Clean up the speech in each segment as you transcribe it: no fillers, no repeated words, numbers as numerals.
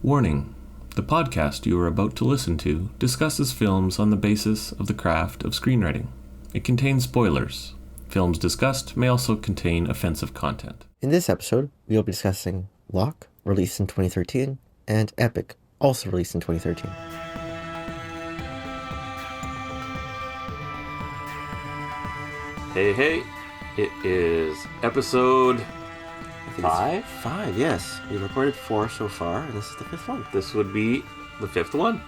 Warning: the podcast you are about to listen to discusses films on the basis of the craft of screenwriting. It contains spoilers. Films discussed may also contain offensive content. In this episode, we will be discussing Locke, released in 2013, and Epic, also released in 2013. Hey, it is episode 5? 5, yes. We've recorded 4 so far, and this is the 5th one. This would be the 5th one.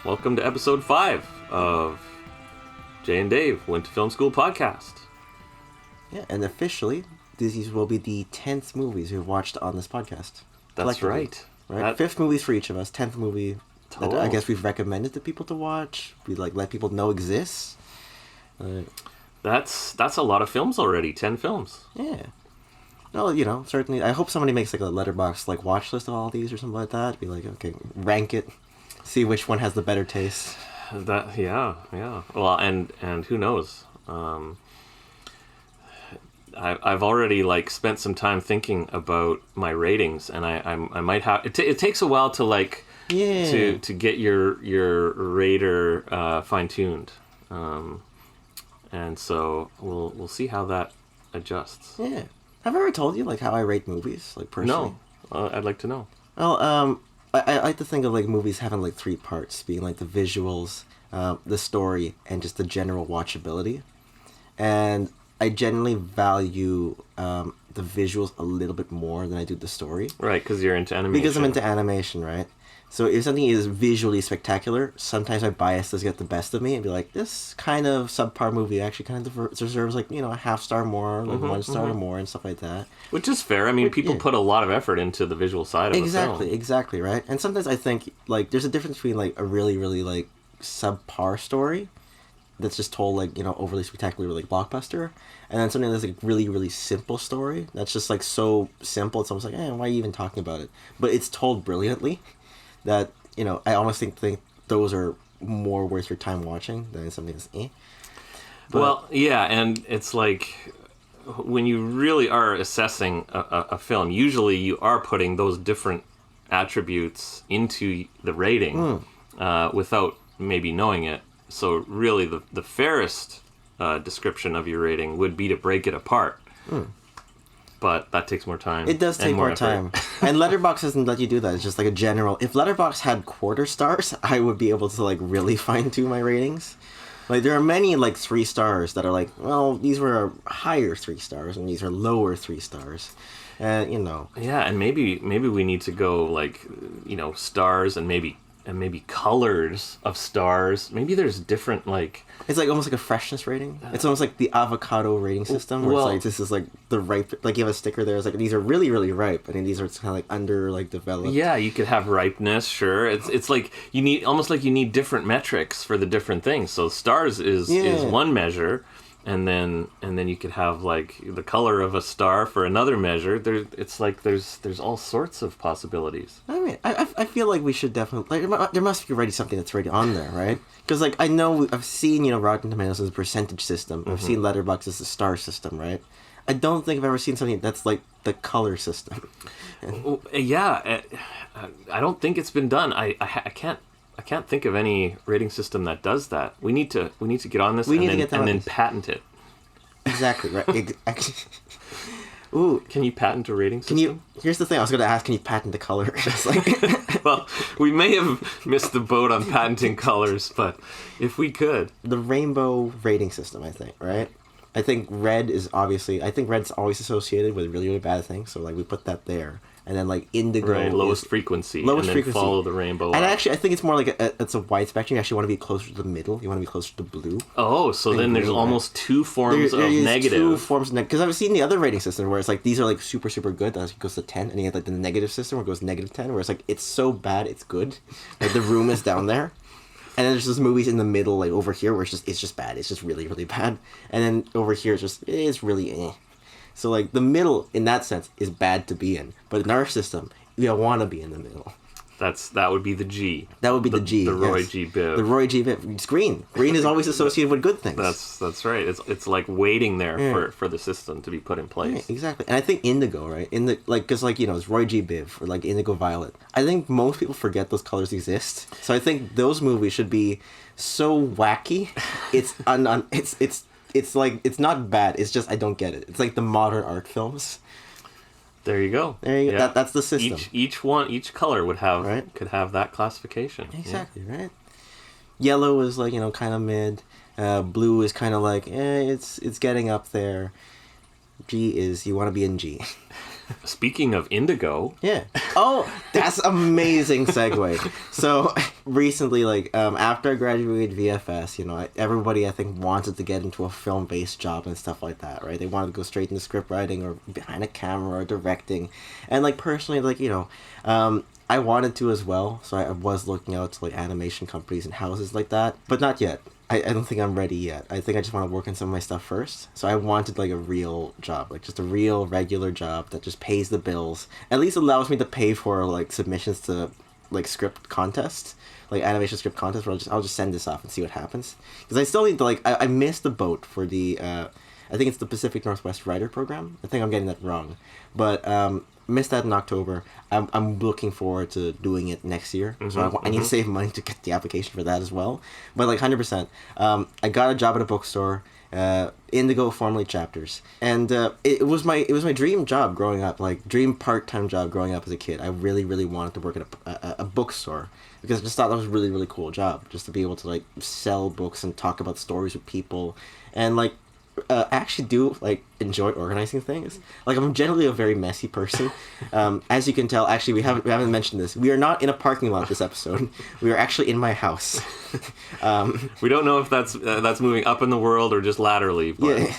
Welcome to episode 5 of Jay and Dave Went to Film School podcast. Yeah, and officially, these will be the 10th movies we've watched on this podcast. That's right. 5th movies for each of us, 10th movie that I guess we've recommended to people to watch. We let people know exists. That's a lot of films already, 10 films. Yeah. Well, certainly, I hope somebody makes like a Letterboxd watch list of all these or something like that. Be like, okay, rank it, see which one has the better taste. Yeah. Well, and who knows? I've already spent some time thinking about my ratings, and I might have. It takes a while to to get your rater fine tuned, and so we'll see how that adjusts. Yeah. Have I ever told you how I rate movies, personally? No, I'd like to know. Well, I like to think of movies having 3 parts, being the visuals, the story, and just the general watchability. And I generally value the visuals a little bit more than I do the story. Right, because you're into animation. Because I'm into animation, right? So if something is visually spectacular, sometimes my bias does get the best of me and be like, this kind of subpar movie actually kind of deserves a half star more, 1 star or more and stuff like that. Which is fair. I mean, people put a lot of effort into the visual side of a film. Exactly, right? And sometimes I think, there's a difference between, a really, really, subpar story that's just told, overly spectacular, blockbuster, and then something that's, really, really simple story that's just, so simple, it's almost why are you even talking about it? But it's told brilliantly. That, I almost think those are more worth your time watching than something that's But, well, yeah, and it's when you really are assessing a film, usually you are putting those different attributes into the rating without maybe knowing it. So really the fairest description of your rating would be to break it apart. But that takes more time. It does take more time. And Letterboxd doesn't let you do that. It's just a general... If Letterboxd had quarter stars, I would be able to really fine-tune my ratings. There are many 3 stars that are well, these were higher 3 stars and these are lower 3 stars. And, Yeah, and maybe we need to go stars and maybe colors of stars. Maybe there's different It's almost a freshness rating. It's almost like the avocado rating system, where this is the ripe. You have a sticker there. It's these are really, really ripe, and then these are kind of under developed. Yeah, you could have ripeness. Sure, it's you need different metrics for the different things. So stars is one measure. And then you could have the color of a star for another measure. There's all sorts of possibilities. I mean, I feel we should definitely there must be already something that's already on there, right? Because I know I've seen Rotten Tomatoes as a percentage system. I've seen Letterboxd as a star system, right? I don't think I've ever seen something that's the color system. Yeah, I don't think it's been done. I can't think of any rating system that does that. We need to get on this and then patent it. Exactly, right. Ooh, can you patent a rating system? Here's the thing. I was going to ask, can you patent the color? Well, we may have missed the boat on patenting colors, but if we could. The rainbow rating system, I think, right? I think red's always associated with really, really bad things, so we put that there. And then indigo, right, lowest frequency, and then follow the rainbow. And actually, I think it's more it's a wide spectrum. You actually want to be closer to the middle. You want to be closer to blue. Oh, so then there's almost 2 forms of negative. 2 forms of negative. Because I've seen the other rating system where it's these are super, super good. That goes to 10, and you have the negative system where it goes -10, where it's so bad it's good. The room is down there. And then there's just movies in the middle, over here, where it's just bad. It's just really, really bad. And then over here, it's really So, the middle, in that sense, is bad to be in. But in our system, you want to be in the middle. That would be the G. That would be the G. The Roy yes. G. Biv. The Roy G. Biv. It's green. Green is always associated with good things. That's right. It's like waiting there for the system to be put in place. Yeah, exactly. And I think indigo, right? Because it's Roy G. Biv or like indigo violet. I think most people forget those colors exist. So I think those movies should be so wacky. It's like it's not bad. It's just I don't get it. It's like the modern art films. There you go. There you go. That's the system. Each color would have right? could have that classification. Exactly, right? Yellow is like, kind of mid. Blue is kind of like, it's getting up there. G is you want to be in G. Speaking of indigo. Yeah. Oh, that's amazing segue. So recently, after I graduated VFS, everybody I think wanted to get into a film-based job and stuff like that, right? They wanted to go straight into script writing or behind a camera or directing. And personally, I wanted to as well. So I was looking out to animation companies and houses like that, but not yet. I don't think I'm ready yet. I think I just want to work on some of my stuff first. So I wanted a real job, just a real regular job that just pays the bills. At least allows me to pay for submissions to script contests, animation script contests where I'll just send this off and see what happens. Because I still need to I missed the boat for the I think it's the Pacific Northwest Writer Program. I think I'm getting that wrong, but missed that in October. I'm looking forward to doing it next year. So I need to save money to get the application for that as well. But 100%. I got a job at a bookstore, Indigo, formerly Chapters, and it was my dream job growing up, dream part-time job growing up as a kid. I really, really wanted to work at a bookstore because I just thought that was a really, really cool job, just to be able to sell books and talk about stories with people, and I actually do enjoy organizing things. I'm generally a very messy person. As you can tell, actually we haven't mentioned this. We are not in a parking lot this episode. We are actually in my house. We don't know if that's moving up in the world or just laterally. But... Yeah,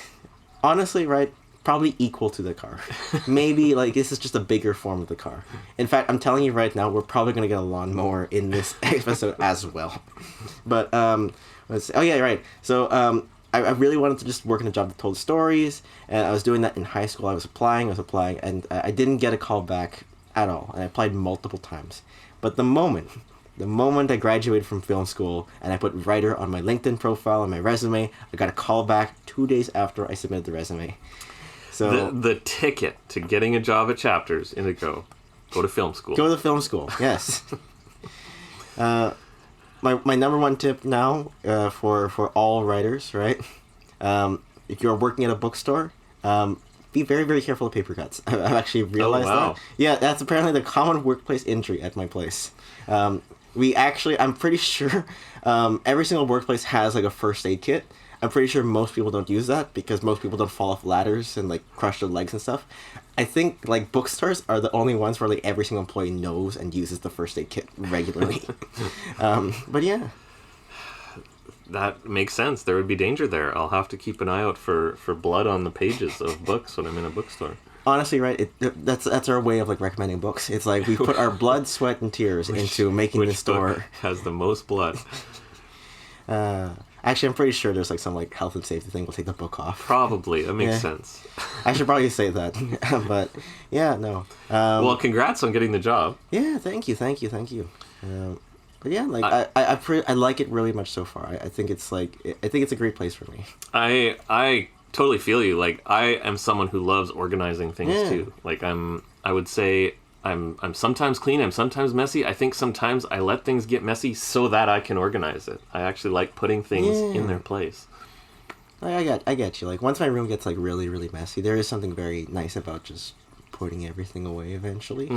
honestly, right? Probably equal to the car. Maybe this is just a bigger form of the car. In fact, I'm telling you right now, we're probably gonna get a lawnmower in this episode as well. But let's see. Oh yeah, right. So I really wanted to just work in a job that told stories, and I was doing that in high school. I was applying, and I didn't get a call back at all, and I applied multiple times. But the moment I graduated from film school, and I put writer on my LinkedIn profile and my resume, I got a call back 2 days after I submitted the resume. So the ticket to getting a job at Chapters, Indigo, go to film school. Go to film school, yes. My number one tip now for all writers, right? If you're working at a bookstore, be very, very careful of paper cuts. I've actually realized that. Yeah, that's apparently the common workplace injury at my place. I'm pretty sure every single workplace has a first aid kit. I'm pretty sure most people don't use that because most people don't fall off ladders and crush their legs and stuff. I think bookstores are the only ones where every single employee knows and uses the first aid kit regularly. But yeah, that makes sense. There would be danger there. I'll have to keep an eye out for blood on the pages of books when I'm in a bookstore. Honestly, right? That's our way of recommending books. It's we put our blood, sweat, and tears into making the store. Book has the most blood. Actually, I'm pretty sure there's some health and safety thing. We'll take the book off. Probably. That makes sense. I should probably say that. But yeah, no. Well, congrats on getting the job. Yeah, thank you. But yeah, I like it really much so far. I think it's I think it's a great place for me. I totally feel you. I am someone who loves organizing things too. I would say I'm sometimes clean, I'm sometimes messy. I think sometimes I let things get messy so that I can organize it. I actually like putting things in their place. I get you. Once my room gets really, really messy, there is something very nice about just putting everything away eventually.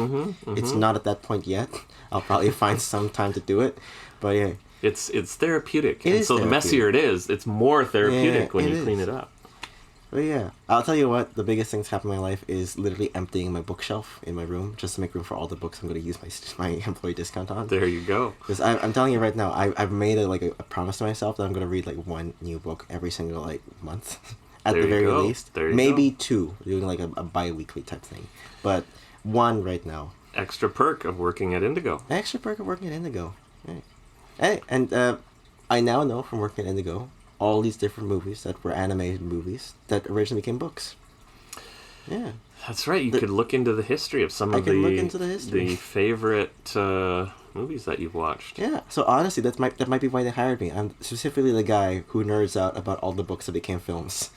It's not at that point yet. I'll probably find some time to do it, but yeah. It's therapeutic. The messier it is, it's more therapeutic when you clean it up. But yeah, I'll tell you what, the biggest thing that's happened in my life is literally emptying my bookshelf in my room just to make room for all the books I'm going to use my employee discount on. There you go. Because I'm telling you right now, I've made a promise to myself that I'm going to read one new book every single month at the very least. Maybe two, doing a bi-weekly type thing. But one right now. Extra perk of working at Indigo. Hey, and I now know from working at Indigo all these different movies that were animated movies that originally became books. Yeah. That's right. You could look into the history of some of look into the history. the favorite movies that you've watched. Yeah. So honestly, that might be why they hired me. I'm specifically the guy who nerds out about all the books that became films.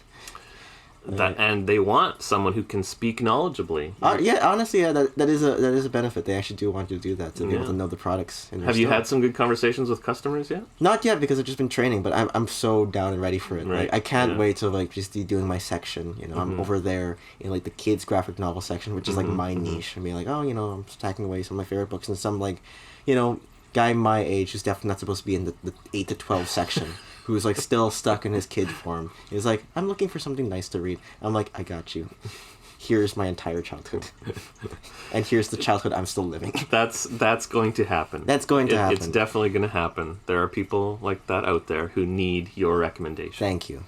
And they want someone who can speak knowledgeably. Yeah, honestly, yeah, that is a benefit. They actually do want you to do that, to be able to know the products. In Have you had some good conversations with customers yet? Not yet, because I've just been training, but I'm so down and ready for it. Right. Like, I can't wait to like just be doing my section. You know, I'm over there in like the kids graphic novel section, which is like my niche. I mean, like, oh, you know, I'm stacking away some of my favorite books, and some like, you know, guy my age who's definitely not supposed to be in the 8 to 12 section. Who's like still stuck in his kid form. He's like, I'm looking for something nice to read. I'm like, I got you. Here's my entire childhood. And here's the childhood I'm still living. That's going to happen. That's going to happen. It's definitely going to happen. There are people like that out there who need your recommendation. Thank you.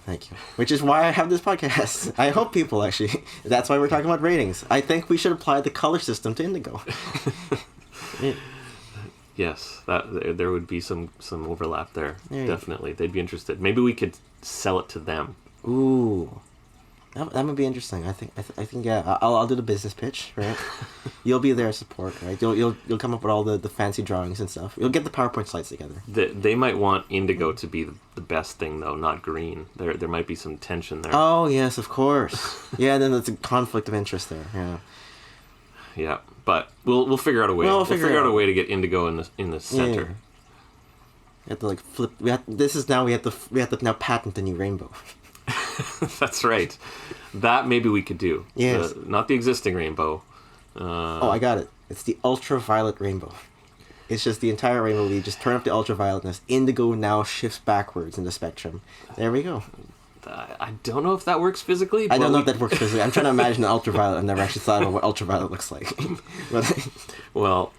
Which is why I have this podcast. I hope people actually. That's why we're talking about ratings. I think we should apply the color system to Indigo. Yes, that there would be some overlap there. Definitely, they'd be interested. Maybe we could sell it to them. Ooh, that would be interesting. I think yeah. I'll do the business pitch, right? You'll be there support, right? You'll come up with all the fancy drawings and stuff. You'll get the PowerPoint slides together. They might want indigo to be the best thing though, not green. There might be some tension there. Oh yes, of course. Yeah, then there's a conflict of interest there. Yeah. Yeah, but we'll figure out a way. We'll figure out a way to get indigo in the center. Yeah. We have to like flip. We have to now patent the new rainbow. That's right. That maybe we could do. Yes. Not the existing rainbow. Oh, I got it. It's the ultraviolet rainbow. It's just the entire rainbow. We just turn up the ultravioletness. Indigo now shifts backwards in the spectrum. There we go. I don't know if that works physically. I don't know if that works physically. I'm trying to imagine an ultraviolet. I've never actually thought about what ultraviolet looks like. Well,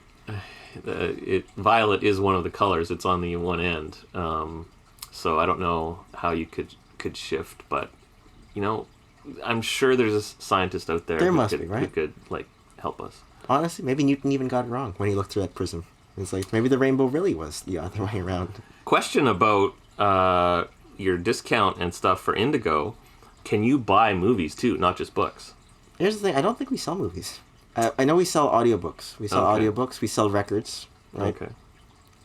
violet is one of the colors. It's on the one end. So I don't know how you could shift, but you know, I'm sure there's a scientist out there. Who could like help us. Honestly, maybe Newton even got it wrong when he looked through that prism. It's like maybe the rainbow really was the other way around. Question about your discount and stuff for Indigo. Can you buy movies too, not just books? Here's the thing. I don't think we sell movies. I know we sell audiobooks. We sell audiobooks. We sell records. Right? Okay.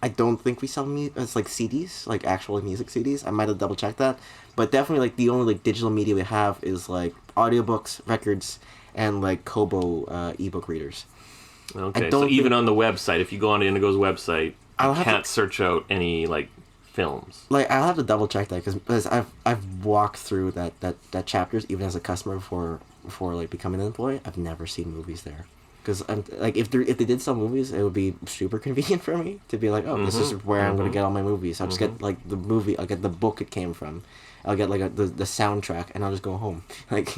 I don't think we sell it's like CDs, like actual music CDs. I might have double checked that, but definitely like the only like digital media we have is like audiobooks, records, and like Kobo ebook readers. Okay, so even on the website, if you go on Indigo's website, you can't search out any like films. Like I'll have to double check that because I've walked through that chapters even as a customer before like becoming an employee. I've never seen movies there. Because like if they did sell movies, it would be super convenient for me to be like, oh, this is where I'm going to get all my movies. I'll just get like the movie. I'll get the book it came from. I'll get like the soundtrack, and I'll just go home. Like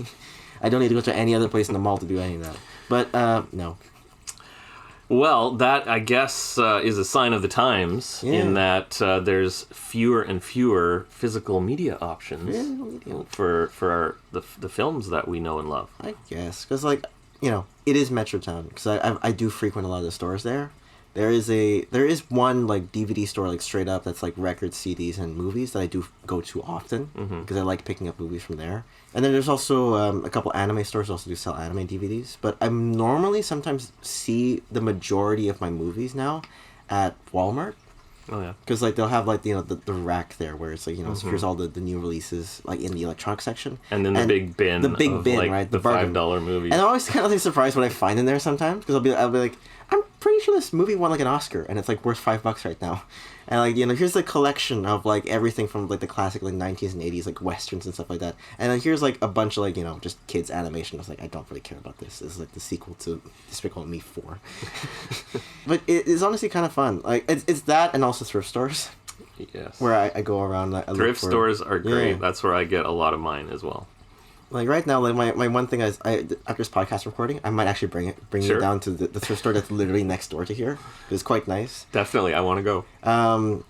I don't need to go to any other place in the mall to do any of that. But no. Well, that I guess is a sign of the times in that there's fewer and fewer physical media options for the films that we know and love. I guess because like. You know, it is Metrotown because I do frequent a lot of the stores there. There is one like DVD store like straight up that's like records, CDs, and movies that I do go to often because I like picking up movies from there. And then there's also a couple anime stores also do sell anime DVDs. But I normally sometimes see the majority of my movies now at Walmart. Oh yeah, because like they'll have like the rack there where it's like here's all the new releases like in the electronic section, and then the big bin, like, right, the $5 movies. And I'm always kind of like surprised what I find in there sometimes because I'll be like, I'm pretty sure this movie won like an Oscar and it's like worth $5 right now, and like here's the collection of like everything from like the classic like 90s and 80s like westerns and stuff like that, and then here's like a bunch of like just kids animation. I was like, I don't really care about this. This is like the sequel to Despicable Me 4. But it is honestly kind of fun. Like it's that and also thrift stores. Yes. Where I go around. Thrift stores are great. Yeah. That's where I get a lot of mine as well. Like right now, like my one thing is after this podcast recording, I might actually bring you down to the thrift store that's literally next door to here. It's quite nice. Definitely, I want to go.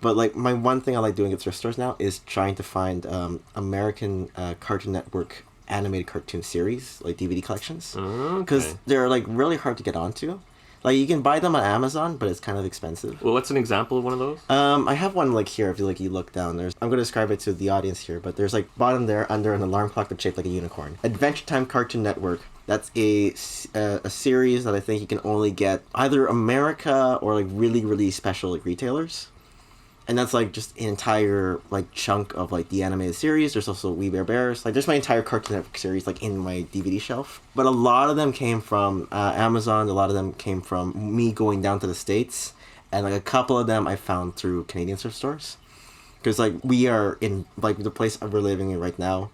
But like my one thing I like doing at thrift stores now is trying to find American Cartoon Network animated cartoon series like DVD collections because they're like really hard to get onto. Like, you can buy them on Amazon, but it's kind of expensive. Well, what's an example of one of those? I have one, like, here. If you look down, I'm going to describe it to the audience here, but there's, like, bottom there, under an alarm clock that's shaped like a unicorn. Adventure Time Cartoon Network. That's a series that I think you can only get either America or, like, really, really special, like, retailers. And that's, like, just an entire, like, chunk of, like, the animated series. There's also We Bare Bears. Like, there's my entire Cartoon Network series, like, in my DVD shelf. But a lot of them came from Amazon. A lot of them came from me going down to the States. And, like, a couple of them I found through Canadian thrift stores. Because, like, we are in, like, the place we're living in right now,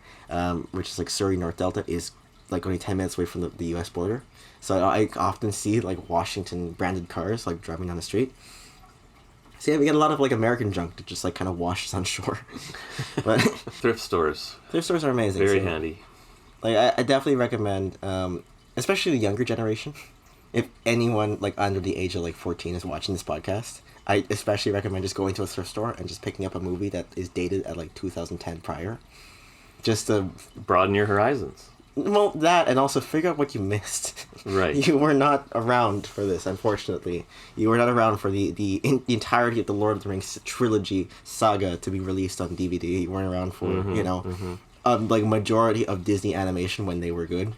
which is, like, Surrey, North Delta, is, like, only 10 minutes away from the U.S. border. So I often see, like, Washington-branded cars, like, driving down the street. So yeah, we get a lot of, like, American junk that just, like, kind of washes on shore. But Thrift stores. Thrift stores are amazing. Very handy. Like, I definitely recommend, especially the younger generation, if anyone, like, under the age of, like, 14 is watching this podcast, I especially recommend just going to a thrift store and just picking up a movie that is dated at, like, 2010 prior. Just to... broaden your horizons. Well, that, and also figure out what you missed. Right. You were not around for this, unfortunately. You were not around for the entirety of the Lord of the Rings trilogy saga to be released on DVD. You weren't around for, like, majority of Disney animation when they were good,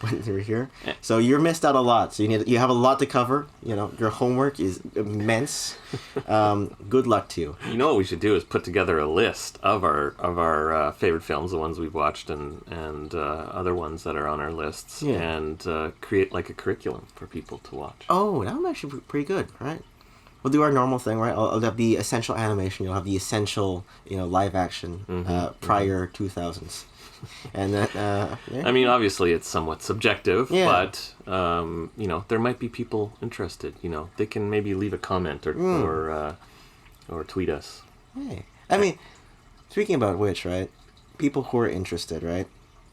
when they were here. So you're missed out a lot. So you have a lot to cover. You know, your homework is immense. Good luck to you. You know what we should do is put together a list of our favorite films, the ones we've watched, and other ones that are on our lists, and create, like, a curriculum for people to watch. Oh, that would actually be pretty good, right? We'll do our normal thing, right? I'll have the essential animation. You'll have the essential, live action prior 2000s. And then, yeah. I mean, obviously, it's somewhat subjective, Yeah. but, there might be people interested. They can maybe leave a comment or tweet us. Hey. I mean, speaking about which, right? People who are interested, right?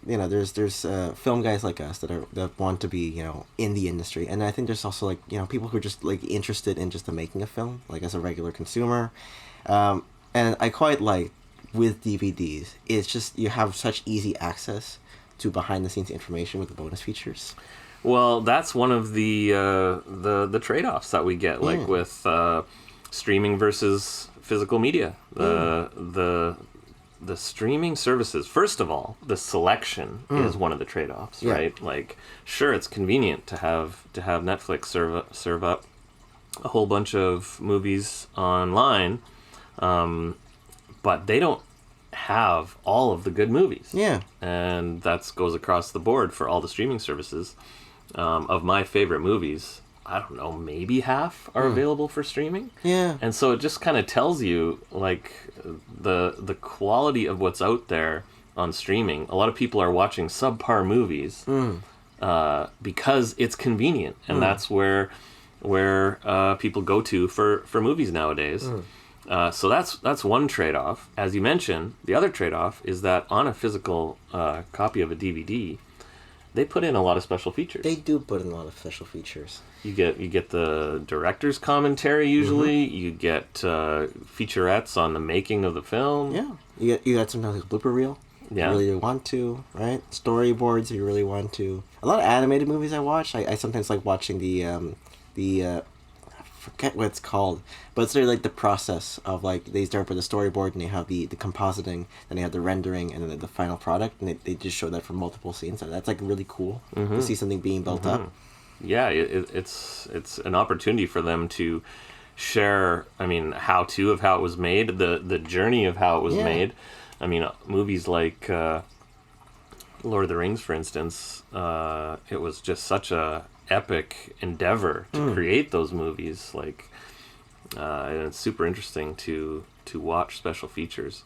There's film guys like us that want to be, in the industry. And I think there's also, like, people who are just, like, interested in just the making of film, like, as a regular consumer. And I quite like, with DVDs, it's just you have such easy access to behind-the-scenes information with the bonus features. Well, that's one of the trade-offs that we get, like with streaming versus physical media. The streaming services, first of all, the selection is one of the trade-offs, right? Like, sure, it's convenient to have Netflix serve up a whole bunch of movies online, but they don't have all of the good movies. Yeah. And that goes across the board for all the streaming services. Of my favorite movies, I don't know, maybe half are available for streaming. Yeah. And so it just kind of tells you, like, the quality of what's out there on streaming. A lot of people are watching subpar movies because it's convenient, and that's where people go to for movies nowadays. So that's one trade-off. As you mentioned, the other trade-off is that on a physical copy of a DVD, they put in a lot of special features. They do put in a lot of special features. You get the director's commentary usually. You get featurettes on the making of the film. Yeah, you get sometimes a blooper reel. Yeah. You really want to, right? Storyboards if you really want to. A lot of animated movies I watch. I sometimes like watching the I forget what it's called, but it's really like the process of, like, they start with the storyboard and they have the compositing, then they have the rendering, and then the final product, and they just show that for multiple scenes. So that's, like, really cool to see something being built up. Yeah, it's an opportunity for them to share, I mean, how-to of how it was made, the journey of how it was made. I mean, movies like Lord of the Rings, for instance, it was just such a epic endeavor to create those movies. Like, and it's super interesting to watch special features.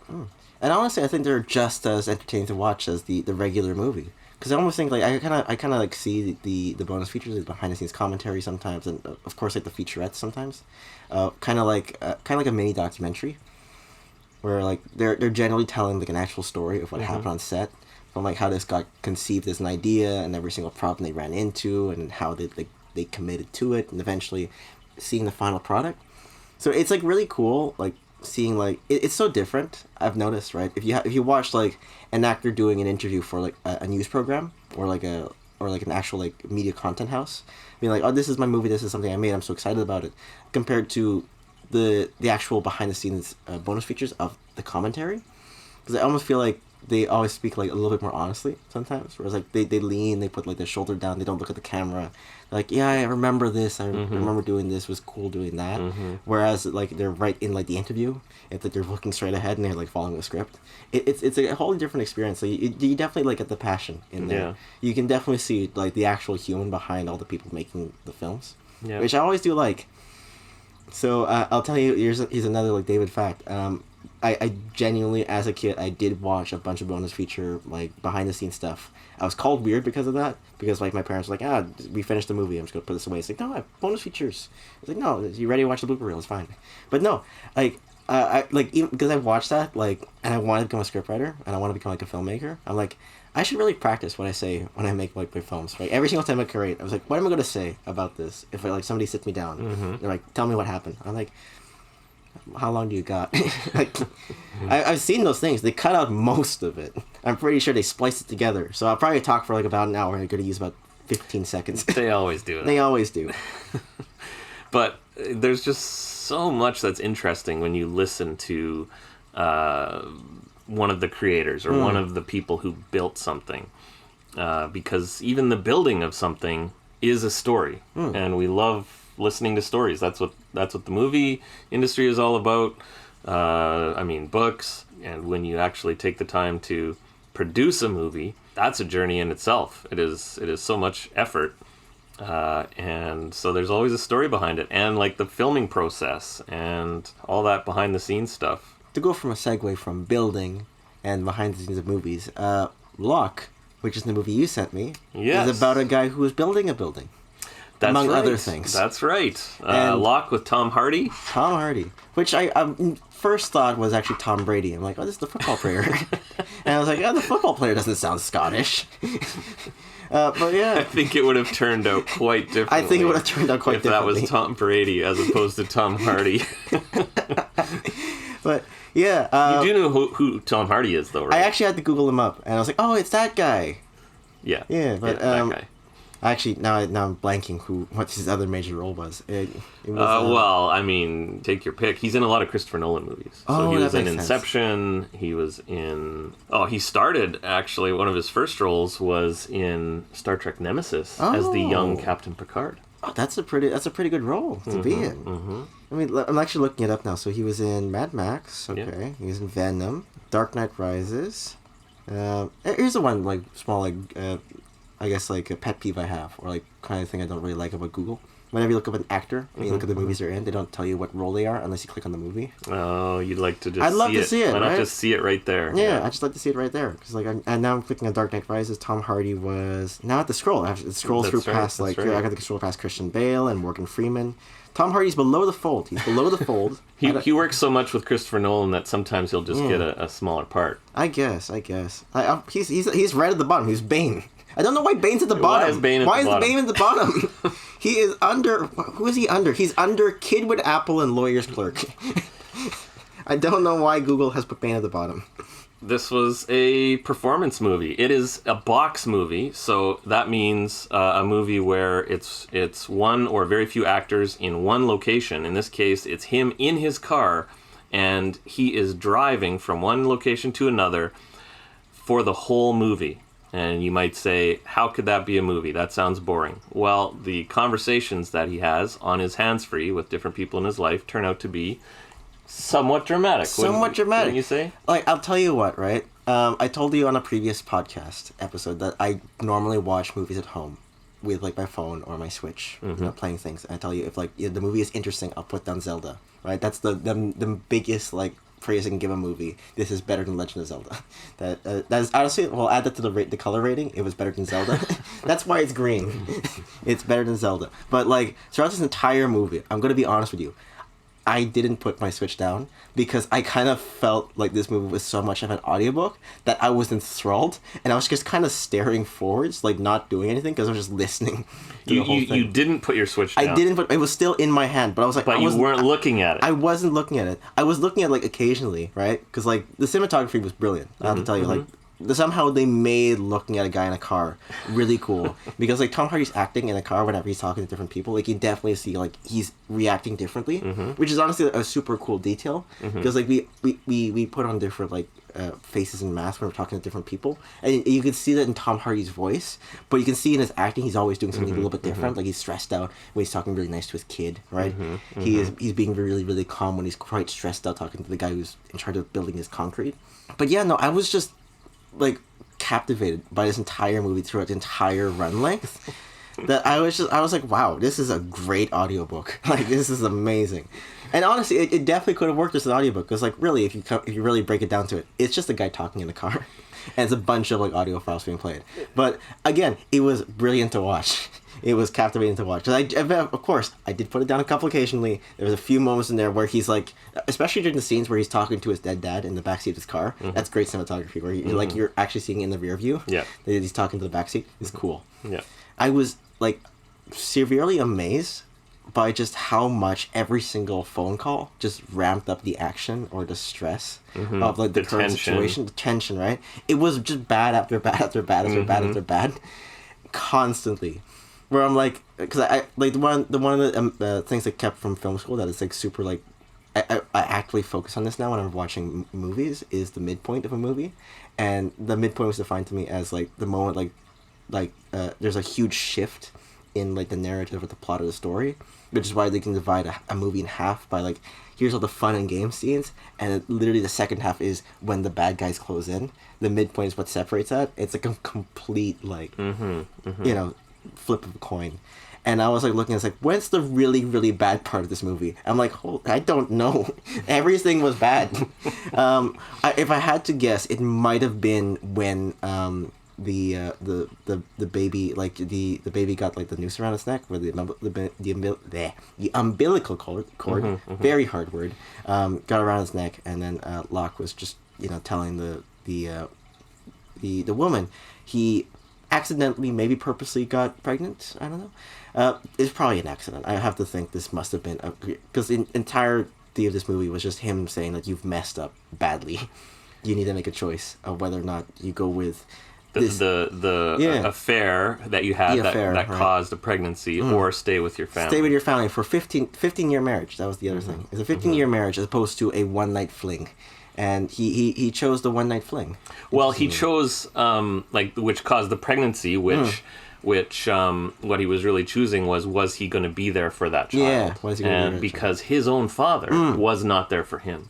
And honestly, I think they're just as entertaining to watch as the regular movie. Because I almost think, like, I kind of like see the bonus features, the behind the scenes commentary sometimes, and of course, like, the featurettes sometimes, kind of like a mini documentary, where, like, they're generally telling, like, an actual story of what happened on set, from, like, how this got conceived as an idea and every single problem they ran into and how they committed to it, and eventually seeing the final product. So it's, like, really cool, like, seeing, like, it's so different. I've noticed, right? If you watch, like, an actor doing an interview for, like, a news program or like a or like an actual like media content house, being like, oh, this is my movie, this is something I made, I'm so excited about it, compared to the actual behind the scenes bonus features of the commentary, because I almost feel like they always speak like a little bit more honestly sometimes, whereas like they lean, they put like their shoulder down, they don't look at the camera. They're like, yeah, I remember this, I remember doing this, it was cool doing that. Whereas like they're right in like the interview, it's like they're looking straight ahead and they're like following the script. It's a whole different experience. So you definitely like get the passion in there. You can definitely see like the actual human behind all the people making the films, which I always do like. So I'll tell you, here's another like David fact. I genuinely, as a kid, I did watch a bunch of bonus feature, like, behind-the-scenes stuff. I was called weird because of that, because, like, my parents were like, we finished the movie, I'm just going to put this away. It's like, no, I have bonus features. I was like, no, you ready to watch the blooper reel, it's fine. But no, like, even because I watched that, like, and I wanted to become a scriptwriter, and I want to become, like, a filmmaker, I'm like, I should really practice what I say when I make, like, my films, right? Every single time I create, I was like, what am I going to say about this? If, like, somebody sits me down, they're like, tell me what happened. I'm like, how long do you got? Like, I've seen those things. They cut out most of it. I'm pretty sure they spliced it together. So I'll probably talk for like about an hour and I'm going to use about 15 seconds. They always do that. They always do. But there's just so much that's interesting when you listen to one of the creators or one of the people who built something. Because even the building of something is a story. And we love listening to stories. That's what the movie industry is all about. I mean, books, and when you actually take the time to produce a movie, that's a journey in itself. It is so much effort, and so there's always a story behind it, and like the filming process and all that behind the scenes stuff. To go from a segue from building and behind the scenes of movies, Locke, which is the movie you sent me, is about a guy who is building a building. That's among right. other things. That's right. Locke with Tom Hardy. Tom Hardy. Which I first thought was actually Tom Brady. I'm like, oh, this is the football player. And I was like, oh, the football player doesn't sound Scottish. But yeah. I think it would have turned out quite differently. I think it would have turned out quite differently. If that was Tom Brady as opposed to Tom Hardy. But yeah. You do know who Tom Hardy is, though, right? I actually had to Google him up. And I was like, oh, it's that guy. Yeah. Yeah, but that guy. Actually, now I'm blanking what his other major role was. It was well, I mean, take your pick. He's in a lot of Christopher Nolan movies. So he was in Inception. Sense. He was in... he started, actually, one of his first roles was in Star Trek Nemesis as the young Captain Picard. Oh, that's a pretty good role to be in. I mean, I'm actually looking it up now. So he was in Mad Max. Okay. Yeah. He was in Venom. Dark Knight Rises. Here's the one, like, small, like... I guess like a pet peeve I have, or like kind of thing I don't really like about Google. Whenever you look up an actor and you look at the movies they're in, they don't tell you what role they are unless you click on the movie. Oh, you'd like to just I'd love to see it, Why not right? just see it right there? Yeah, I just like to see it right there. Because like, and now I'm clicking on Dark Knight Rises. Tom Hardy was... Now I have to scroll. I have to scroll through past, like, I got to scroll past Christian Bale and Morgan Freeman. Tom Hardy's below the fold. He's below the fold. He works so much with Christopher Nolan that sometimes he'll just get a smaller part. I guess. He's right at the bottom. He's Bane. I don't know why Bane's at the bottom. Why is Bane at the bottom? He is under... Who is he under? He's under Kid with Apple and Lawyer's Clerk. I don't know why Google has put Bane at the bottom. This was a performance movie. It is a box movie, so that means a movie where it's one or very few actors in one location. In this case, it's him in his car, and he is driving from one location to another for the whole movie. And you might say, how could that be a movie? That sounds boring. Well, the conversations that he has on his hands-free with different people in his life turn out to be somewhat dramatic. Wouldn't you say? Like, I'll tell you what, right? I told you on a previous podcast episode that I normally watch movies at home with, like, my phone or my Switch, playing things. And I tell you, if, like, the movie is interesting, I'll put down Zelda, right? That's the biggest, like, praise I can give a movie. This is better than Legend of Zelda. That is honestly, we'll add that to the color rating. It was better than Zelda. That's why it's green. It's better than Zelda. But like throughout this entire movie, I'm gonna be honest with you, I didn't put my Switch down because I kind of felt like this movie was so much of an audiobook that I was enthralled, and I was just kind of staring forwards, like not doing anything because I was just listening to the whole thing. You didn't put your Switch down. I didn't put it was still in my hand, but I was like... But you weren't looking at it. I wasn't looking at it. I was looking at it like occasionally, right? Because like the cinematography was brilliant. I have to tell you, like somehow they made looking at a guy in a car really cool because like Tom Hardy's acting in a car whenever he's talking to different people, like you definitely see like he's reacting differently, which is honestly a super cool detail because like we put on different like faces and masks when we're talking to different people, and you can see that in Tom Hardy's voice, but you can see in his acting he's always doing something a little bit different. Like he's stressed out when he's talking really nice to his kid, right? He's being really really calm when he's quite stressed out talking to the guy who's in charge of building his concrete. But yeah, no, I was just like captivated by this entire movie throughout the entire run length that I was like, wow, this is a great audiobook. Like this is amazing. And honestly, it definitely could have worked as an audiobook because like really if you really break it down to it, it's just a guy talking in a car and it's a bunch of like audio files being played. But again, it was brilliant to watch. It was captivating to watch. 'Cause of course, I did put it down a couple occasionally. There was a few moments in there where he's like, especially during the scenes where he's talking to his dead dad in the backseat of his car. That's great cinematography where you're actually seeing in the rear view. Yeah. That he's talking to the backseat. It's cool. Yeah. I was like severely amazed by just how much every single phone call just ramped up the action or the stress of like the current situation, the tension, right? It was just bad after bad after bad after bad after bad, constantly. Where I'm like, because I like the one of the things I kept from film school that is like super like, I actively focus on this now when I'm watching movies is the midpoint of a movie, and the midpoint was defined to me as like the moment like there's a huge shift in like the narrative or the plot of the story, which is why they can divide a movie in half by like here's all the fun and game scenes, and literally the second half is when the bad guys close in. The midpoint is what separates that. It's like a complete like you know, flip of a coin. And I was like looking, it's like, when's the really really bad part of this movie? I'm like, oh, I don't know. Everything was bad. If I had to guess, it might have been when the baby, like the baby got like the noose around his neck, where the umbilical cord, very hard word, got around his neck, and then Locke was just, you know, telling the woman he accidentally, maybe purposely got pregnant. I don't know. It's probably an accident. I have to think this must have been because the entirety of this movie was just him saying like, you've messed up badly. You need to make a choice of whether or not you go with the affair that you had that caused a pregnancy, or stay with your family. Stay with your family for 15-year marriage. That was the other thing. It's a 15-year marriage as opposed to a one-night fling. And he chose the one-night fling. Well, he chose which caused the pregnancy, which what he was really choosing was he going to be there for that child? Yeah, was he going to be there? And because his own father was not there for him.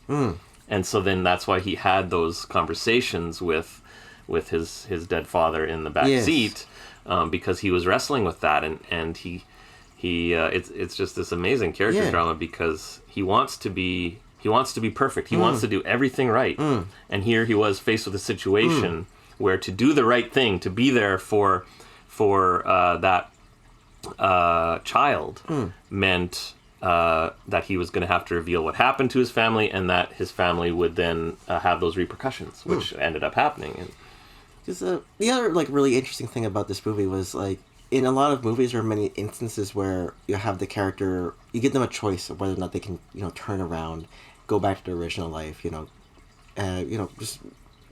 And so then that's why he had those conversations with his dead father in the back seat, because he was wrestling with that, and it's just this amazing character drama because he wants to be perfect. He wants to do everything right. And here he was faced with a situation where to do the right thing, to be there for that child, meant that he was going to have to reveal what happened to his family, and that his family would then have those repercussions, which ended up happening. Because the other like really interesting thing about this movie was like, in a lot of movies there are many instances where you have the character, you give them a choice of whether or not they can, you know, turn around, go back to their original life, you know, just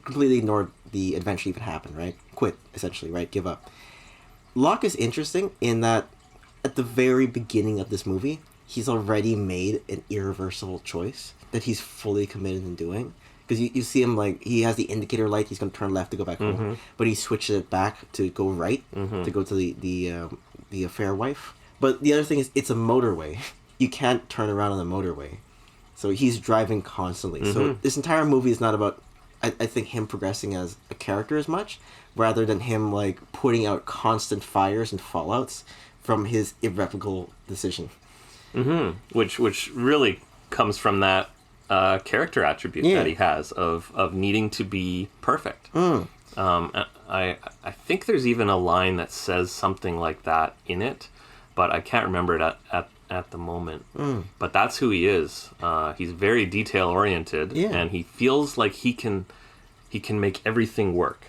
completely ignore the adventure even happened, right? Quit, essentially, right? Give up. Locke is interesting in that at the very beginning of this movie, he's already made an irreversible choice that he's fully committed in doing. Because you see him, like, he has the indicator light, he's going to turn left to go back home, but he switches it back to go right, to go to the affair wife. But the other thing is, it's a motorway. You can't turn around on the motorway. So he's driving constantly. So this entire movie is not about, I think, him progressing as a character as much, rather than him, like, putting out constant fires and fallouts from his irrevocable decision. Which really comes from that character attribute that he has of needing to be perfect. I think there's even a line that says something like that in it, but I can't remember it at the moment. But that's who he is. He's very detail oriented, and he feels like he can make everything work.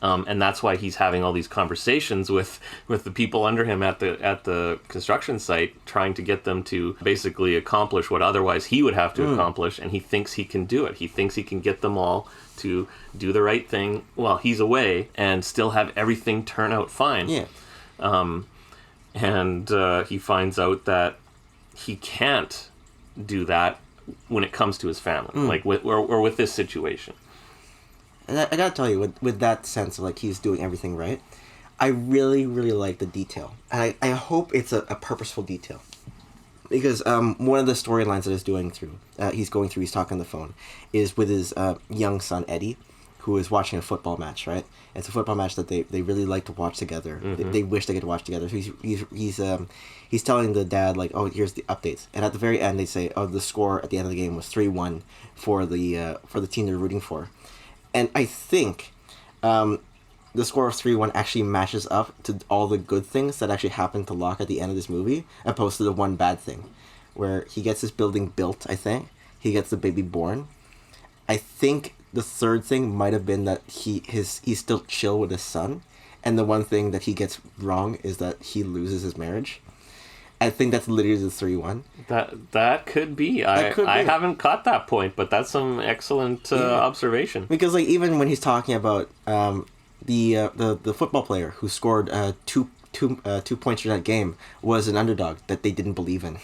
And that's why he's having all these conversations with the people under him at the construction site, trying to get them to basically accomplish what otherwise he would have to accomplish, and he thinks he can do it. He thinks he can get them all to do the right thing while he's away and still have everything turn out fine. Yeah. And he finds out that he can't do that when it comes to his family, like with this situation. And I gotta tell you, with that sense of like he's doing everything right, I really, really like the detail. And I hope it's a purposeful detail. Because one of the storylines that he's going through, he's talking on the phone, is with his young son, Eddie, who is watching a football match, right? It's a football match that they really like to watch together. They wish they could watch together. So he's telling the dad, like, oh, here's the updates. And at the very end, they say, oh, the score at the end of the game was 3-1 for the team they're rooting for. And I think the score of 3-1 actually matches up to all the good things that actually happened to Locke at the end of this movie, opposed to the one bad thing, where he gets his building built, I think. He gets the baby born. I think the third thing might have been that he's still chill with his son, and the one thing that he gets wrong is that he loses his marriage. I think that's literally the 3-1. That could be. I haven't caught that point, but that's some excellent observation. Because like even when he's talking about the football player who scored 2 points for that game was an underdog that they didn't believe in,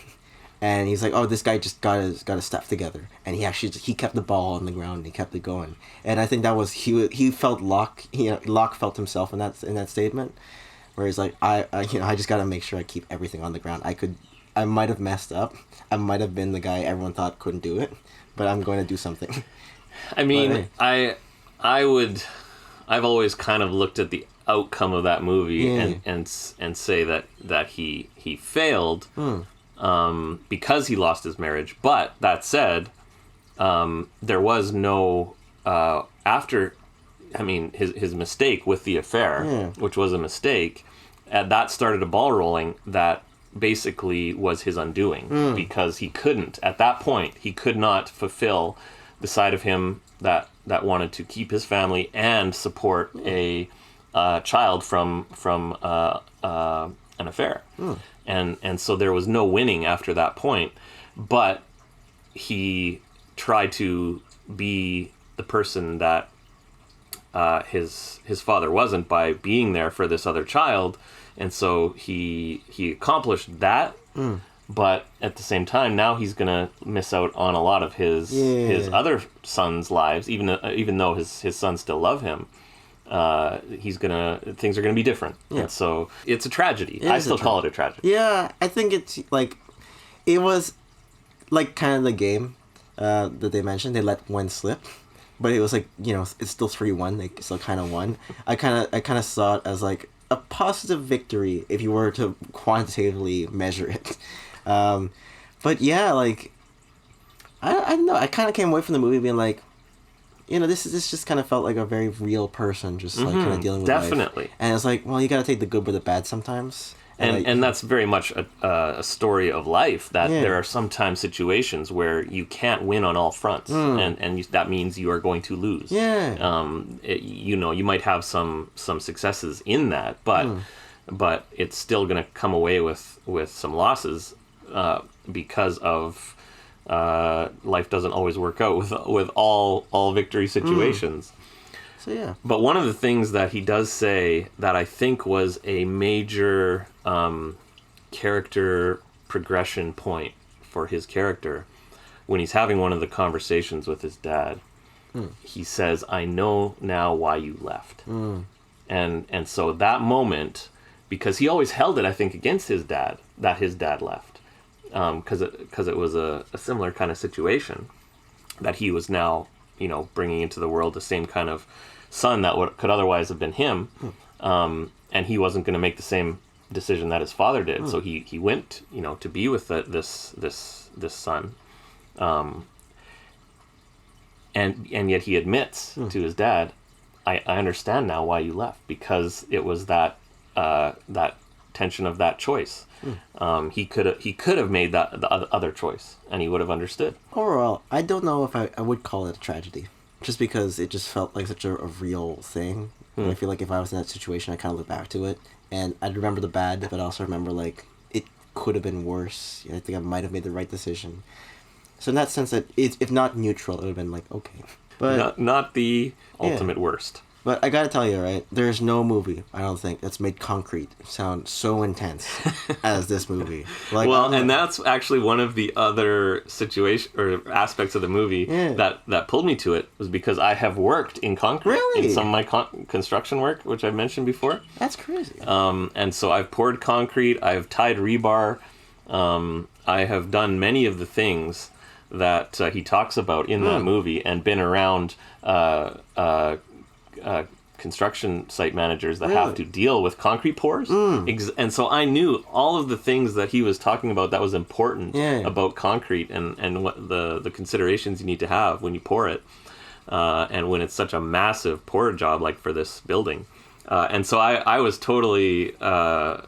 and he's like, oh, this guy just got his stuff together, and he kept the ball on the ground and he kept it going. And I think that was he felt Locke. Locke felt himself in that statement. Where he's like, I just gotta make sure I keep everything on the ground. I might have messed up. I might have been the guy everyone thought couldn't do it, but I'm going to do something. I mean, I've always kind of looked at the outcome of that movie and say that he failed because he lost his marriage. But that said, there was no after. I mean, his mistake with the affair, which was a mistake, that started a ball rolling that basically was his undoing because he couldn't, at that point, he could not fulfill the side of him that wanted to keep his family and support a child from an affair. And so there was no winning after that point, but he tried to be the person that his father wasn't by being there for this other child, and so he accomplished that. But at the same time, now he's gonna miss out on a lot of his other sons' lives, even though his sons still love him. Things are gonna be different. And so it's a tragedy. I still call it a tragedy. Yeah, I think it's like it was like kind of the game that they mentioned. They let one slip. But it was like, it's still 3-1. They still kind of won. I kind of saw it as like a positive victory if you were to quantitatively measure it. But yeah, like I don't know. I kind of came away from the movie being like, this just kind of felt like a very real person, just like kind of dealing with definitely life. And it's like, well, you got to take the good with the bad sometimes. And that's very much a story of life, that there are sometimes situations where you can't win on all fronts, and that means you are going to lose. You might have some successes in that, but it's still going to come away with some losses because of life doesn't always work out with all victory situations. So yeah. But one of the things that he does say that I think was a major character progression point for his character, when he's having one of the conversations with his dad, he says, "I know now why you left." And so that moment, because he always held it, I think, against his dad, that his dad left, because it was a similar kind of situation that he was now, bringing into the world the same kind of son that could otherwise have been him, and he wasn't going to make the same decision that his father did. So he went, to be with this son, and yet he admits to his dad, I understand now why you left, because it was that tension of that choice. He could have made the other choice, and he would have understood. Overall, I don't know if I would call it a tragedy, just because it just felt like such a real thing. And I feel like if I was in that situation, I kind of look back to it, and I'd remember the bad, but I also remember like it could have been worse. I think I might have made the right decision. So in that sense, that if not neutral, it would have been like okay, but not the ultimate worst. But I gotta tell you, right? There's no movie, I don't think, that's made Concrete sound so intense as this movie. Like, well, and that's actually one of the other situation or aspects of the movie that pulled me to it, was because I have worked in concrete in some of my construction work, which I mentioned before. That's crazy. And so I've poured concrete, I've tied rebar, I have done many of the things that he talks about in that movie, and been around construction site managers that have to deal with concrete pours. And so I knew all of the things that he was talking about that was important about concrete, and what the considerations you need to have when you pour it, and when it's such a massive pour job like for this building. And so I was totally on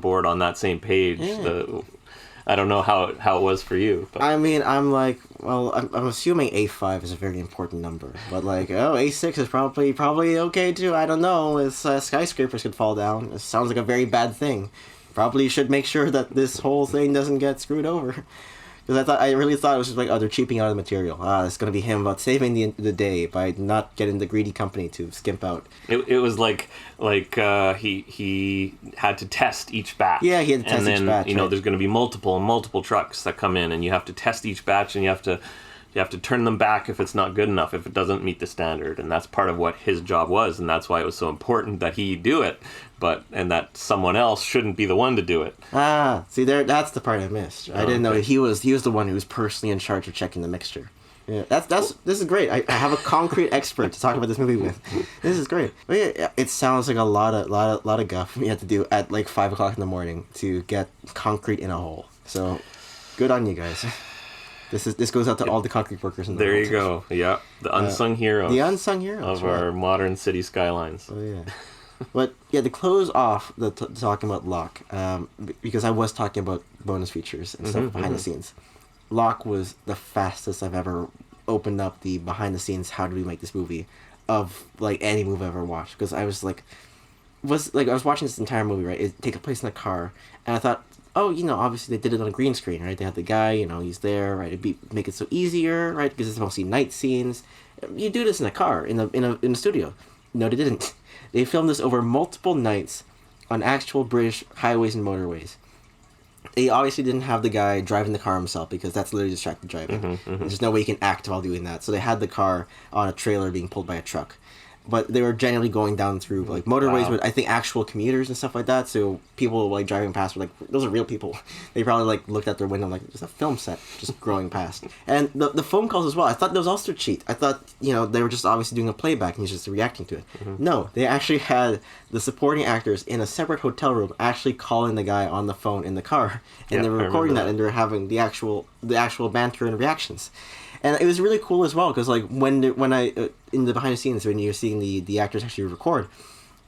board on that same page. I don't know how it was for you. But. I mean, I'm like, well, I'm assuming A5 is a very important number, but like, A6 is probably okay too. I don't know. It's skyscrapers could fall down. It sounds like a very bad thing. Probably should make sure that this whole thing doesn't get screwed over. Because I really thought it was just like, they're cheaping out of the material. It's gonna be him about saving the day by not getting the greedy company to skimp out. It was like he had to test each batch. Yeah, he had to test each batch. You know, there's going to be multiple trucks that come in, and you have to test each batch, and you have to turn them back if it's not good enough, if it doesn't meet the standard, and that's part of what his job was, and that's why it was so important that he do it, and that someone else shouldn't be the one to do it. See that's the part I missed. I didn't know he was the one who was personally in charge of checking the mixture. Yeah, this is great. I have a concrete expert to talk about this movie with. This is great. But yeah, it sounds like a lot of guff we had to do at like 5 o'clock in the morning to get concrete in a hole. So, good on you guys. This goes out to all the concrete workers in the world. There you go. Yeah, the unsung heroes. The unsung heroes of our modern city skylines. Oh yeah. But yeah, to close off talking about Locke, because I was talking about bonus features and stuff behind the scenes. Locke was the fastest I've ever opened up the behind the scenes, how did we make this movie, of like any movie I've ever watched. Because I was watching this entire movie, right? It takes place in a car, and I thought, oh, obviously they did it on a green screen, right? They had the guy, he's there, right? Make it so easier, right? Because it's mostly night scenes. You do this in a car, in a studio. No, they didn't. They filmed this over multiple nights on actual British highways and motorways. They obviously didn't have the guy driving the car himself, because that's literally distracted driving. There's no way you can act while doing that. So they had the car on a trailer being pulled by a truck. But they were generally going down through like motorways with, I think, actual commuters and stuff like that. So people like driving past were like, those are real people. They probably like looked out their window like, there's a film set just growing past. And the phone calls as well. I thought that was also cheat. I thought, they were just obviously doing a playback and he's just reacting to it. No, they actually had the supporting actors in a separate hotel room actually calling the guy on the phone in the car. And they were recording that, and they were having the actual banter and reactions. And it was really cool as well, because like when I in the behind the scenes, when you're seeing the actors actually record,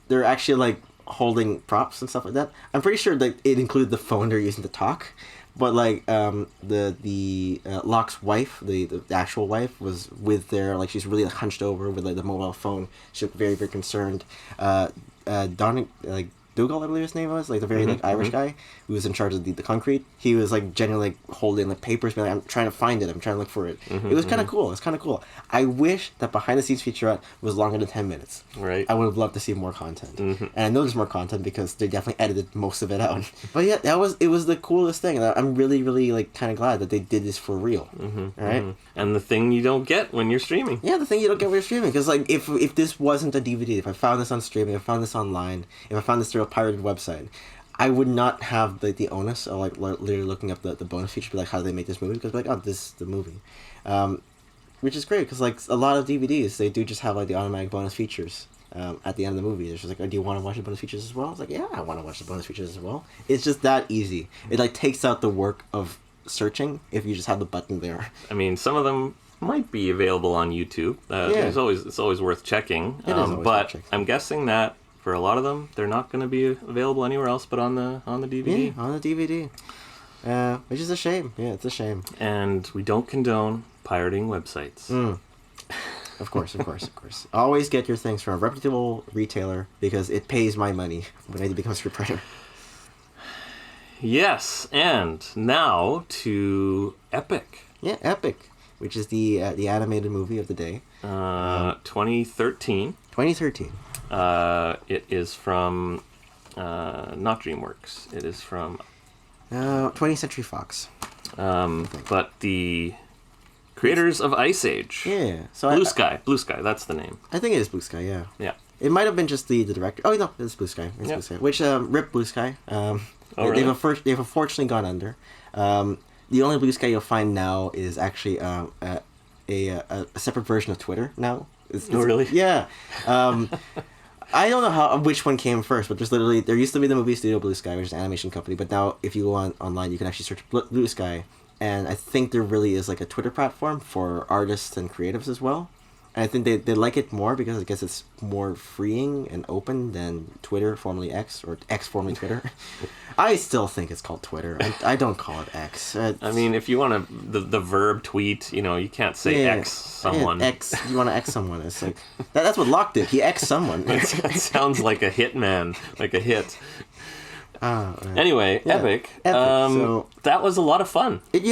they're actually like holding props and stuff like that. I'm pretty sure that it included the phone they're using to talk, but like the Locke's wife, the actual wife, was with their, like, she's really hunched over with like the mobile phone. She looked very, very concerned. Dougal, I believe his name was, like the very like Irish guy who was in charge of the concrete. He was like genuinely like holding like papers, being like, I'm trying to find it, I'm trying to look for it. It was kind of cool. It was kind of cool. I wish that behind the scenes featurette was longer than 10 minutes. Right. I would have loved to see more content. And I know there's more content because they definitely edited most of it out. But yeah, it was the coolest thing. And I'm really, really like kind of glad that they did this for real. Right. And the thing you don't get when you're streaming. Yeah, the thing you don't get when you're streaming. Because like if this wasn't a DVD, if I found this on streaming, if I found this online, if I found this through a pirated website, I would not have the onus of like literally looking up the bonus feature, be like, how do they make this movie? Because like, oh, this is the movie, which is great, because like a lot of DVDs, they do just have like the automatic bonus features at the end of the movie. It's just like, oh, do you want to watch the bonus features as well? It's like, yeah, I want to watch the bonus features as well. It's just that easy. It like takes out the work of searching if you just have the button there. I mean, some of them might be available on YouTube. It's always worth checking. It is always but worth checking. I'm guessing that for a lot of them, they're not going to be available anywhere else but on the DVD. Yeah, on the DVD. Which is a shame. Yeah, it's a shame. And we don't condone pirating websites. Of course. Always get your things from a reputable retailer because it pays my money when I become a scriptwriter. Yes, and now to Epic. Yeah, Epic, which is the animated movie of the day. 2013. 2013. It is from not DreamWorks. It is from 20th Century Fox. But the creators of Ice Age. Yeah. So Bluesky, that's the name. I think it is Bluesky, yeah. Yeah. It might have been just the director. Oh, no, it's Bluesky. It's Yep. Bluesky. Which, rip Bluesky. Really? They've unfortunately gone under. The only Bluesky you'll find now is actually a separate version of Twitter now. Oh, really? Yeah. I don't know which one came first, but there used to be the movie studio Bluesky, which is an animation company, but now if you go online, you can actually search Bluesky, and I think there really is like a Twitter platform for artists and creatives as well. And I think they like it more because I guess it's more freeing and open than Twitter, formerly X, or X, formerly Twitter. I still think it's called Twitter. I don't call it X. I mean, if you want to, the verb tweet, you can't say X someone. Yeah, X, you want to X someone. It's like, that's what Locke did. He X someone. It sounds like a hitman, like a hit. Anyway, yeah. Epic. So that was a lot of fun. It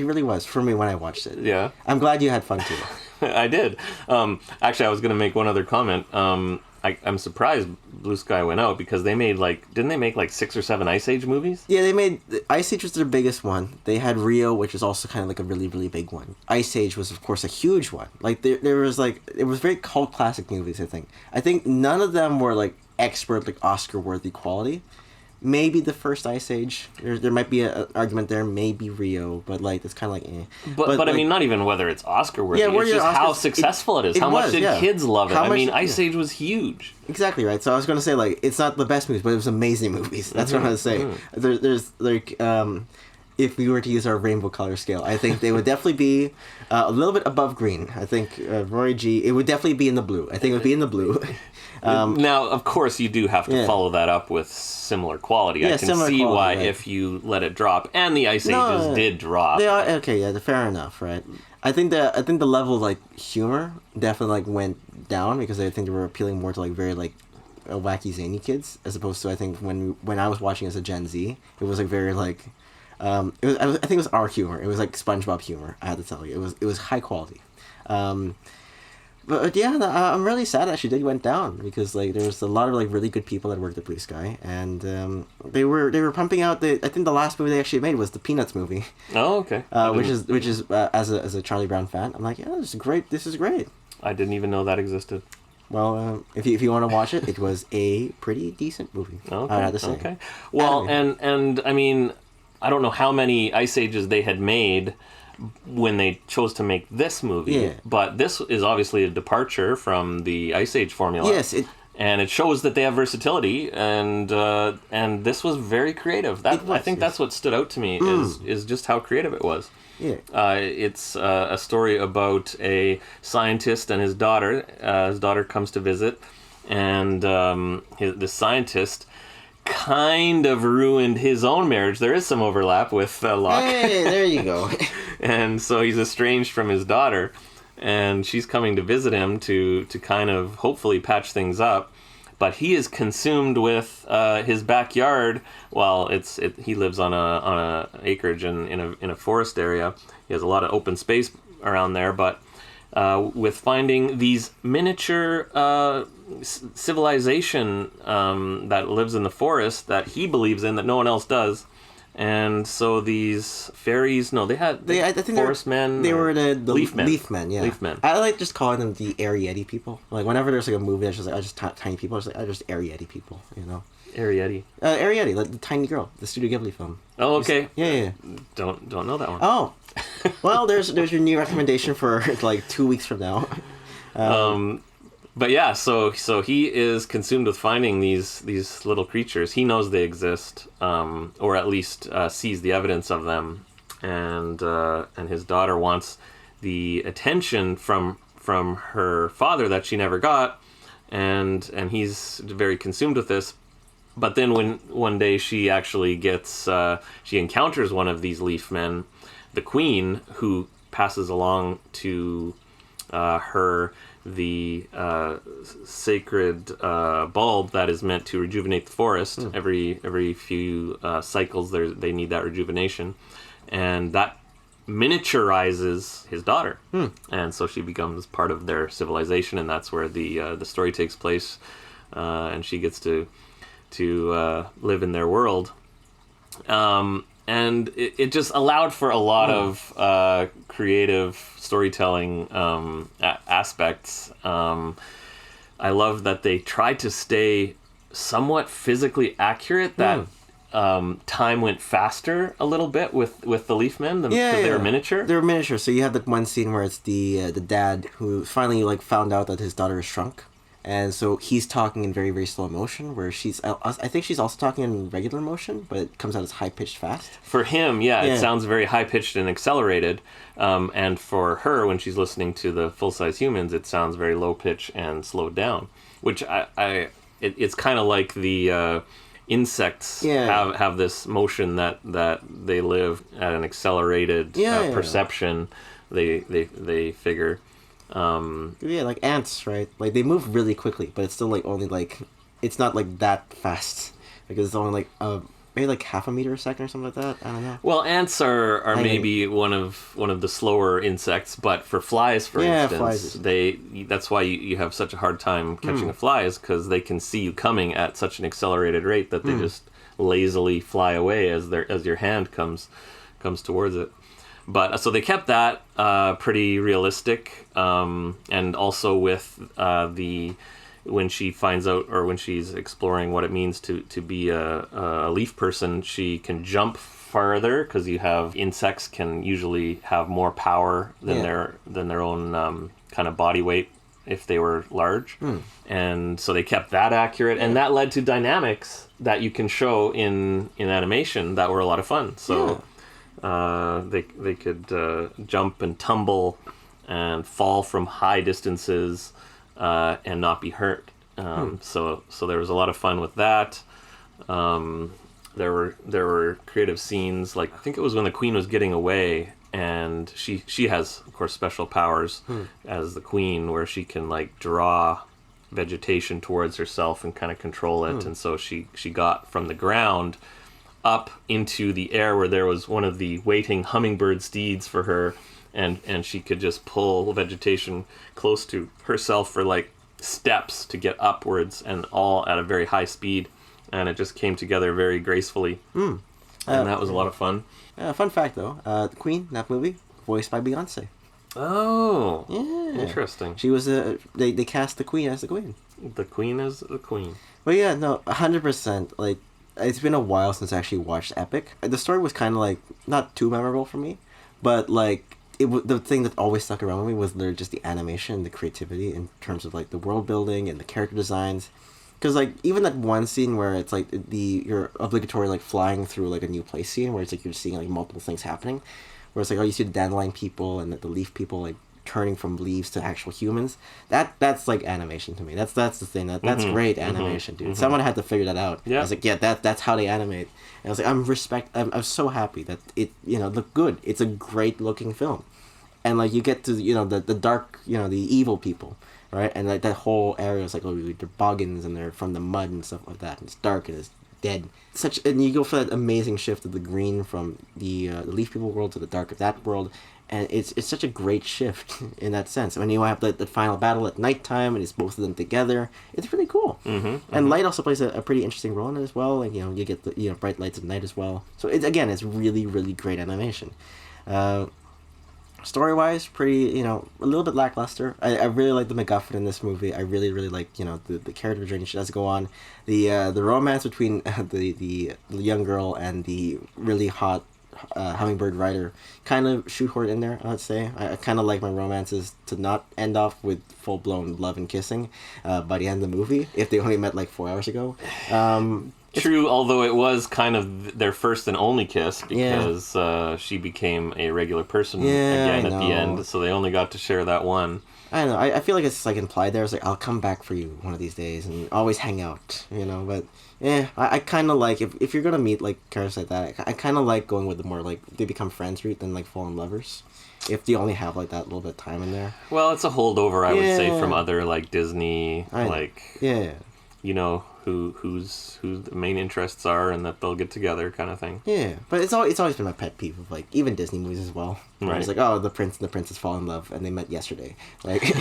really was for me when I watched it. Yeah. I'm glad you had fun too. I did. Actually, I was going to make one other comment. I'm surprised Bluesky went out because didn't they make like 6 or 7 Ice Age movies? Yeah, they made Ice Age was their biggest one. They had Rio, which is also kind of like a really, really big one. Ice Age was, of course, a huge one. Like there was it was very cult classic movies. I think none of them were like expert, like Oscar worthy quality. Maybe the first Ice Age. There might be an argument there. Maybe Rio, but like it's kind of like eh. But I mean, not even whether it's Oscar worthy. Yeah, it's just how successful it is. How much did kids love it? I mean, Ice Age was huge. Exactly right. So I was going to say like it's not the best movies, but it was amazing movies. That's what I was saying. There's like if we were to use our rainbow color scale, I think they would definitely be a little bit above green. I think Roy G. It would definitely be in the blue. I think it would be in the blue. Now, of course, you do have to follow that up with similar quality. Yeah, I can see why if you let it drop, and the Ice Ages did drop. They are okay. Yeah, fair enough, right? I think the level of like humor definitely like went down because I think they were appealing more to like very like wacky zany kids as opposed to I think when I was watching as a Gen Z, it was like very like I think it was our humor. It was like SpongeBob humor. I had to tell you, it was high quality. But yeah, I'm really sad that she did went down because like there was a lot of like really good people that worked at Bluesky, and they were pumping out I think the last movie they actually made was the Peanuts movie. Oh, okay. Which is as a Charlie Brown fan, I'm like, yeah, this is great. This is great. I didn't even know that existed. Well, if you want to watch it was a pretty decent movie. Okay. I have to say. Okay. Well, and I mean, I don't know how many Ice Ages they had made when they chose to make this movie, but this is obviously a departure from the Ice Age formula. Yes, and it shows that they have versatility, and this was very creative. I think that's what stood out to me is just how creative it was. Yeah, it's a story about a scientist and his daughter. His daughter comes to visit, and the scientist kind of ruined his own marriage. There is some overlap with Locke. Hey, there you go. And so he's estranged from his daughter, and she's coming to visit him to kind of hopefully patch things up. But he is consumed with his backyard. Well, he lives on a acreage in a forest area. He has a lot of open space around there, but with finding these miniature civilization that lives in the forest that he believes in that no one else does. And so these fairies, I think forest men. They were the leaf men. Leaf men, yeah. Leaf men. I like just calling them the Arietti people. Like whenever there's like a movie that's just like just tiny people, I just Arietti people, you know. Arietti. Arietti, like the tiny girl, the Studio Ghibli film. Oh, okay. Yeah. Don't know that one. Oh, well, there's your new recommendation for like 2 weeks from now. But yeah, so he is consumed with finding these little creatures. He knows they exist, or at least sees the evidence of them, and his daughter wants the attention from her father that she never got, and he's very consumed with this. But then when one day she actually she encounters one of these leaf men, the queen, who passes along to her the sacred bulb that is meant to rejuvenate the forest. Every few cycles, they need that rejuvenation, and that miniaturizes his daughter, and so she becomes part of their civilization, and that's where the story takes place, and she gets to live in their world. And it just allowed for a lot of creative storytelling aspects. I love that they tried to stay somewhat physically accurate, that time went faster a little bit with the Leaf Men, because they were miniature. They were miniature, so you have the one scene where it's the dad who finally like found out that his daughter is shrunk. And so he's talking in very, very slow motion, where I think she's also talking in regular motion, but it comes out as high-pitched fast. For him, it sounds very high-pitched and accelerated. And for her, when she's listening to the full-size humans, it sounds very low-pitch and slowed down. Which it's kind of like the insects have this motion that they live at an accelerated perception. They figure. Like ants, right? Like they move really quickly, but it's still like only like it's not like that fast because it's only like maybe like half a meter a second or something like that. I don't know. Well, ants are maybe one of the slower insects, but for flies, for instance, that's why you have such a hard time catching a fly, is because they can see you coming at such an accelerated rate that they just lazily fly away as your hand comes towards it. But so they kept that pretty realistic, and also with when she finds out, or when she's exploring what it means to be a leaf person, she can jump farther, because you have insects can usually have more power than their own kind of body weight if they were large, and so they kept that accurate, and that led to dynamics that you can show in animation that were a lot of fun. So. They could jump and tumble and fall from high distances and not be hurt. So there was a lot of fun with that. There were creative scenes, like I think it was when the Queen was getting away, and she has, of course, special powers as the Queen, where she can like draw vegetation towards herself and kind of control it. And so she got from the ground up into the air, where there was one of the waiting hummingbird steeds for her, and she could just pull vegetation close to herself for like steps to get upwards, and all at a very high speed, and it just came together very gracefully. And that was a lot of fun. Fun fact though, the Queen, that movie, voiced by Beyonce. Oh, yeah, interesting. She was they cast the Queen as the Queen. The Queen as the Queen. But yeah, no, 100%. Like, it's been a while since I actually watched Epic. The story was kind of like not too memorable for me, but like the thing that always stuck around with me was just the animation, the creativity in terms of like the world building and the character designs. Because like even that one scene where it's like your obligatory like flying through like a new place scene, where it's like you're seeing like multiple things happening, where it's like you see the dandelion people and the leaf people like turning from leaves to actual humans. That's like animation to me. That's the thing. That's great animation, dude. Someone had to figure that out. Yeah. I was like, yeah, that's how they animate. And I was like, I'm so happy that it looked good. It's a great looking film, and like you get to the dark, the evil people, right? And like that whole area is like, they're boggins and they're from the mud and stuff like that. And it's dark and it's dead. And you go for that amazing shift of the green from the leaf people world to the dark of that world. And it's such a great shift in that sense. I mean, you have the final battle at nighttime, and it's both of them together. It's really cool. And light also plays a pretty interesting role in it as well. Like, you get the bright lights at night as well. So it's really, really great animation. Story-wise, pretty, a little bit lackluster. I really like the MacGuffin in this movie. I really, really like, the character journey she does go on. The romance between the young girl and the really hot hummingbird rider kind of shoehorned in there, I'd say. I kind of like my romances to not end off with full-blown love and kissing by the end of the movie, if they only met like 4 hours ago. True, although it was kind of their first and only kiss because she became a regular person again at the end, so they only got to share that one. I don't know. I feel like it's like implied there. It's like, I'll come back for you one of these days and always hang out, you know. But yeah, I kind of like if you're gonna meet like characters like that, I kind of like going with the more like they become friends route than like fallen lovers. If you only have like that little bit of time in there. Well, it's a holdover, I would say, from other like Disney, you know, whose the main interests are and that they'll get together kind of thing. Yeah, but it's always been my pet peeve of like even Disney movies as well. Right. It's like, oh, the prince and the princess fall in love and they met yesterday. Like,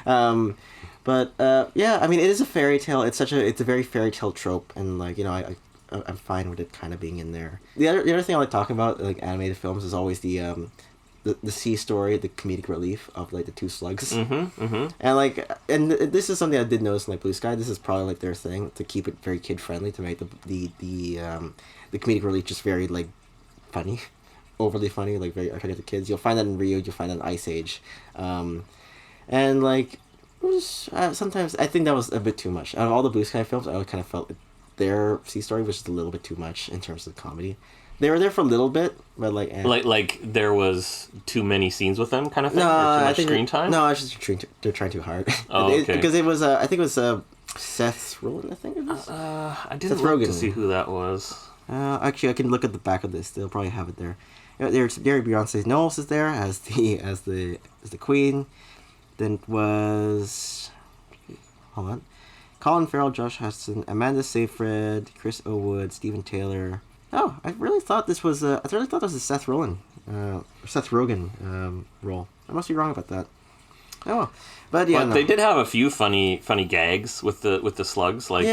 but yeah, I mean, it is a fairy tale. It's a very fairy tale trope, and like, you know, I'm fine with it kind of being in there. The other thing I like talking about like animated films is always the sea story, the comedic relief of like the two slugs, and this is something I did notice in like Bluesky. This is probably like their thing to keep it very kid friendly, to make the comedic relief just very like funny, overly funny, like very attractive to kids. You'll find that in Rio, you'll find that in Ice Age, and like it was, sometimes I think that was a bit too much. Out of all the Bluesky films, I kind of felt like their sea story was just a little bit too much in terms of comedy. They were there for a little bit, but like like there was too many scenes with them, kind of thing. No, or too much screen time. No, it's just they're trying too hard. Oh, okay. Because it was I think it was Seth Rogen. I think it was. I didn't look to see who that was. Actually, I can look at the back of this. They'll probably have it there. There's Beyonce Knowles is there as the queen. Then it was, hold on, Colin Farrell, Josh Hudson, Amanda Seyfried, Chris Owood, Steven Taylor. Oh, I really thought this was a Seth Rogen role. I must be wrong about that. Oh, but yeah, they did have a few funny gags with the slugs, like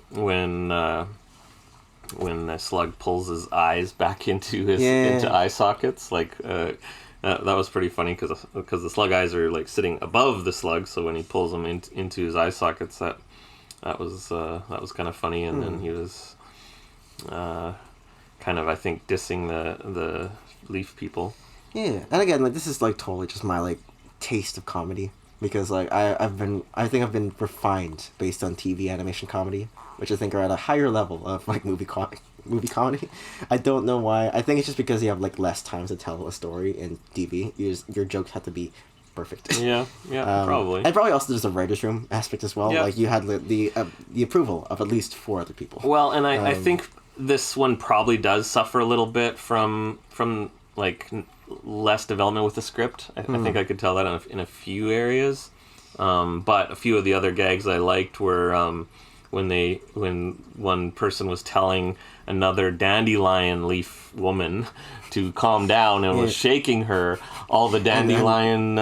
when the slug pulls his eyes back into into eye sockets, like that was pretty funny because the slug eyes are like sitting above the slug, so when he pulls them into his eye sockets, that was kind of funny, and then he was kind of, I think, dissing the leaf people. Yeah, and again, like this is like totally just my like taste of comedy, because like I think I've been refined based on TV animation comedy, which I think are at a higher level of like movie comedy. I don't know why. I think it's just because you have like less time to tell a story in TV. Your jokes have to be perfect. Yeah, probably. And probably also there's a writer's room aspect as well. Yep. Like you had the approval of at least 4 other people. Well, and I think this one probably does suffer a little bit from like less development with the script. I think I could tell that in a few areas. But a few of the other gags I liked were when one person was telling another dandelion leaf woman to calm down and was shaking her, all the dandelion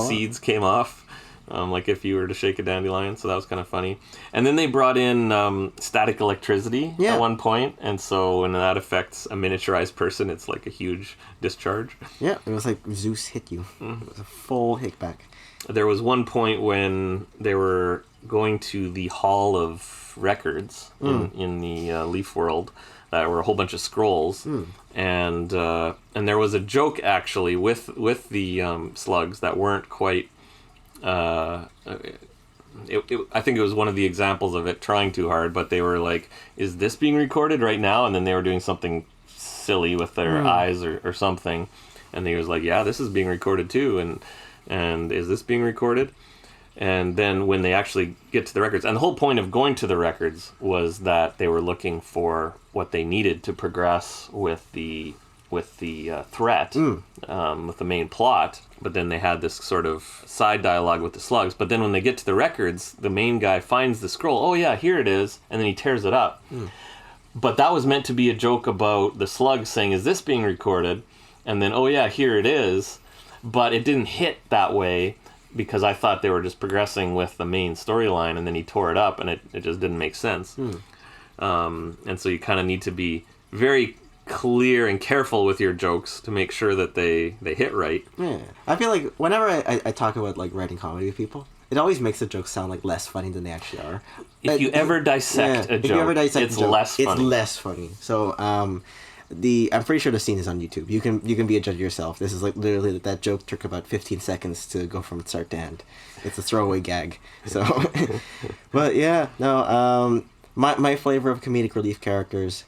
seeds came off. Like if you were to shake a dandelion, so that was kind of funny. And then they brought in static electricity at one point, and so when that affects a miniaturized person, it's like a huge discharge. Yeah, it was like Zeus hit you. It was a full hit back. There was one point when they were going to the Hall of Records in the Leaf world. That were a whole bunch of scrolls, and there was a joke actually with the slugs that weren't quite. I think it was one of the examples of it trying too hard, but they were like, "Is this being recorded right now?" And then they were doing something silly with their eyes or something, and he was like, "Yeah, this is being recorded too," and is this being recorded? And then when they actually get to the records, and the whole point of going to the records was that they were looking for what they needed to progress with the threat, with the main plot. But then they had this sort of side dialogue with the slugs. But then when they get to the records, the main guy finds the scroll. Oh yeah, here it is, and then he tears it up. But that was meant to be a joke about the slugs saying, "Is this being recorded?" And then, "Oh yeah, here it is." But it didn't hit that way, because I thought they were just progressing with the main storyline, and then he tore it up, and it just didn't make sense. And so you kind of need to be very clear and careful with your jokes to make sure that they hit right. Yeah. I feel like whenever I talk about like writing comedy with people, it always makes the jokes sound like less funny than they actually are. If you ever dissect a joke, it's less funny. It's less funny. So, I'm pretty sure the scene is on YouTube. You can be a judge yourself. This is like literally that joke took about 15 seconds to go from start to end. It's a throwaway gag. So, but yeah, no. my flavor of comedic relief characters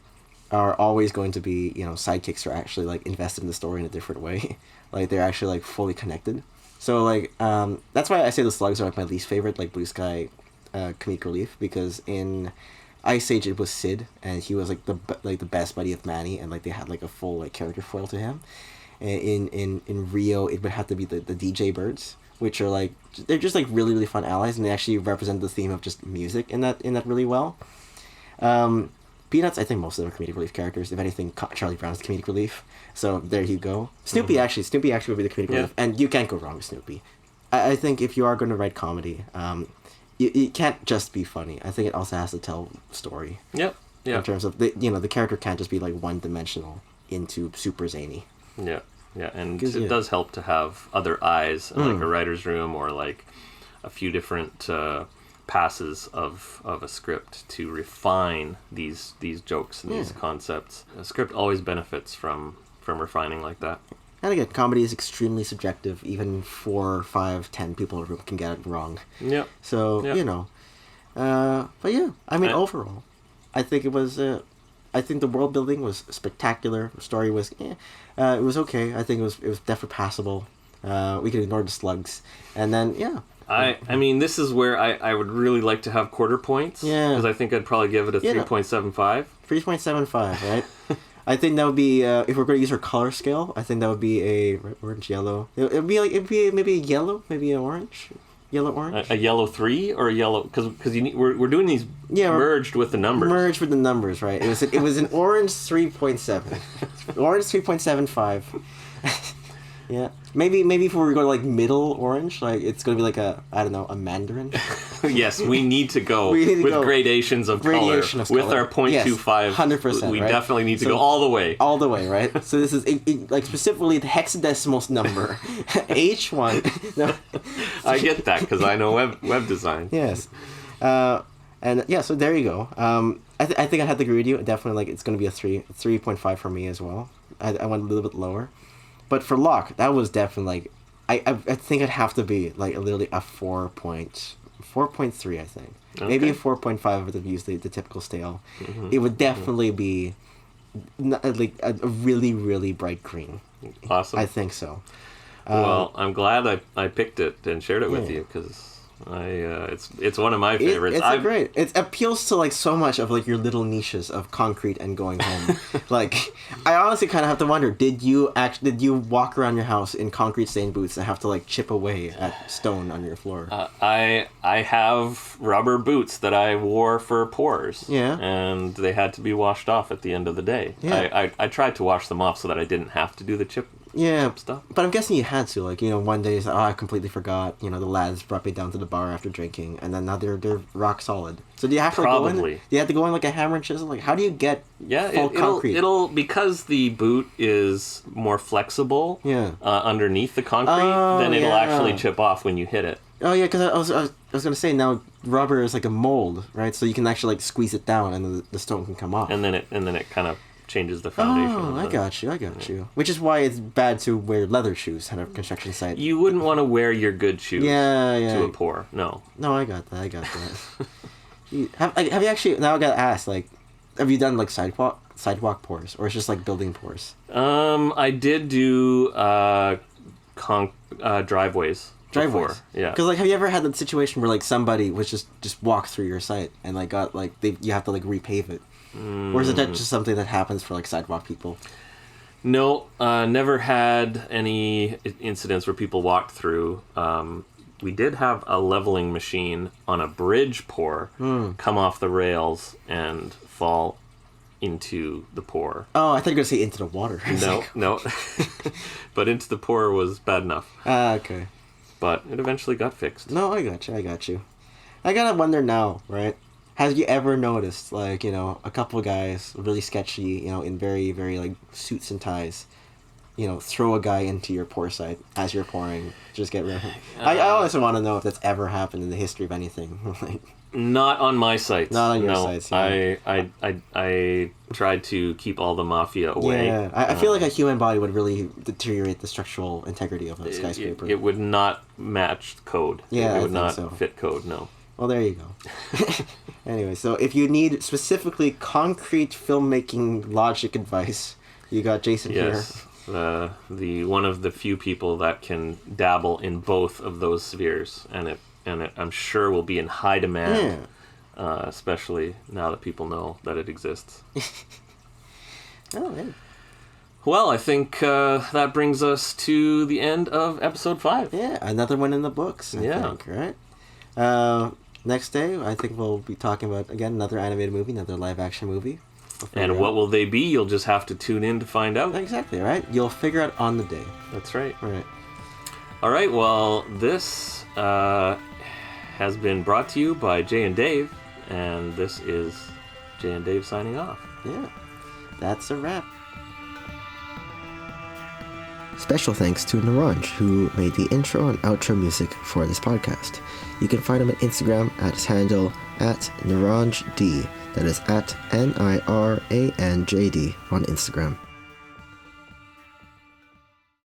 are always going to be, sidekicks are actually like invested in the story in a different way. Like they're actually like fully connected. So like that's why I say the slugs are like my least favorite, like Blue Sky comedic relief, because in Ice Age it was Sid, and he was like the best buddy of Manny, and like they had like a full like character foil to him. And in Rio it would have to be the DJ Birds, which are like they're just like really really fun allies, and they actually represent the theme of just music in that really well. Peanuts, I think most of them are comedic relief characters. If anything, Charlie Brown's comedic relief. So there you go. Snoopy actually would be the comedic relief, and you can't go wrong with Snoopy. I think if you are going to write comedy, it can't just be funny. I think it also has to tell story. Yep. In terms of the character can't just be like one dimensional into super zany. Yeah. Yeah, and it does help to have other eyes in like a writer's room, or like a few different passes of a script to refine these jokes and these concepts. A script always benefits from refining like that. And again, comedy is extremely subjective. Even 4, 5, 10 people in a room can get it wrong. Yeah. So, but yeah, I mean, overall, I think it was, I think the world building was spectacular. The story was, it was okay. I think it was definitely passable. We could ignore the slugs. And then, I mean, this is where I would really like to have quarter points. Yeah. Because I think I'd probably give it a 3.75. 3.75, right? I think that would be, if we're going to use our color scale, I think that would be a orange, yellow. It'd be maybe a yellow, maybe an orange. Yellow, orange. A yellow 3 or a yellow... Because we're doing these merged with the numbers. Merged with the numbers, right? It was an orange 3.7. Orange 3.75. Yeah. Maybe if we were going like middle orange, like it's going to be like a mandarin. Yes, we need to go with gradations of color. With our 0.25. Yes, 100%. We definitely need to go all the way. All the way, right? So this is like specifically the hexadecimal number. H1. No. I get that because I know web design. Yes. And yeah, so there you go. I think I'd have to agree with you. Definitely, like it's going to be a 3.5 for me as well. I went a little bit lower. But for Locke, that was definitely like I think it'd have to be like literally a 4.3, I think. Okay. Maybe a 4.5 if use the typical scale. Mm-hmm. It would definitely be like a really really bright green. Awesome. I think so. Well, I'm glad I picked it and shared it with you because it's one of my favorites. It's great. It appeals to like so much of like your little niches of concrete and going home. Like, I honestly kind of have to wonder: did you walk around your house in concrete stained boots and have to like chip away at stone on your floor? I have rubber boots that I wore for pours. Yeah, and they had to be washed off at the end of the day. Yeah. I tried to wash them off so that I didn't have to do the chip. Yeah, stuff. But I'm guessing you had to, like, one day it's like, I completely forgot, the lads brought me down to the bar after drinking, and then now they're rock solid. So do you have to go in? Do you have to go in like a hammer and chisel? Like, how do you get full concrete? It'll because the boot is more flexible underneath the concrete, then it'll actually chip off when you hit it. Oh yeah, because I was gonna say now rubber is like a mold, right? So you can actually like squeeze it down and the stone can come off. And then it kind of changes the foundation. Oh, I got you. Which is why it's bad to wear leather shoes at a construction site. You wouldn't want to wear your good shoes to a pour. No, I got that. Have you actually, now I gotta ask, like, have you done like sidewalk pours, or it's just like building pours? I did do driveways. Before. Yeah. Because like, have you ever had that situation where like somebody was just walk through your site and like got like you have to like repave it? Or is it just something that happens for like sidewalk people? No, never had any incidents where people walked through. We did have a leveling machine on a bridge pour come off the rails and fall into the pour. Oh, I thought you were going to say into the water. No. But into the pour was bad enough. Okay. But it eventually got fixed. No, I got you. I gotta wonder now, right? Has you ever noticed, like, a couple of guys, really sketchy, in very, very, like, suits and ties, throw a guy into your pour site as you're pouring, just get rid of him? I also want to know if that's ever happened in the history of anything. Like, not on my sites. Not on your sites, yeah. I tried to keep all the mafia away. Yeah, I feel like a human body would really deteriorate the structural integrity of a skyscraper. It would not match code. Yeah, it would not fit code, no. Well, there you go. Anyway, so if you need specifically concrete filmmaking logic advice, you got Jason Yes. The one of the few people that can dabble in both of those spheres, and it I'm sure will be in high demand, especially now that people know that it exists. Oh, yeah. Well, I think that brings us to the end of episode 5. Yeah, another one in the books, I think, right? Next day, I think we'll be talking about, again, another animated movie, another live-action movie. And what will they be? You'll just have to tune in to find out. Exactly, right? You'll figure out on the day. That's right. All right, well, this has been brought to you by Jay and Dave, and this is Jay and Dave signing off. Yeah, that's a wrap. Special thanks to Niranj, who made the intro and outro music for this podcast. You can find him on Instagram at his handle @NiranjD. That is @NIRANJD on Instagram.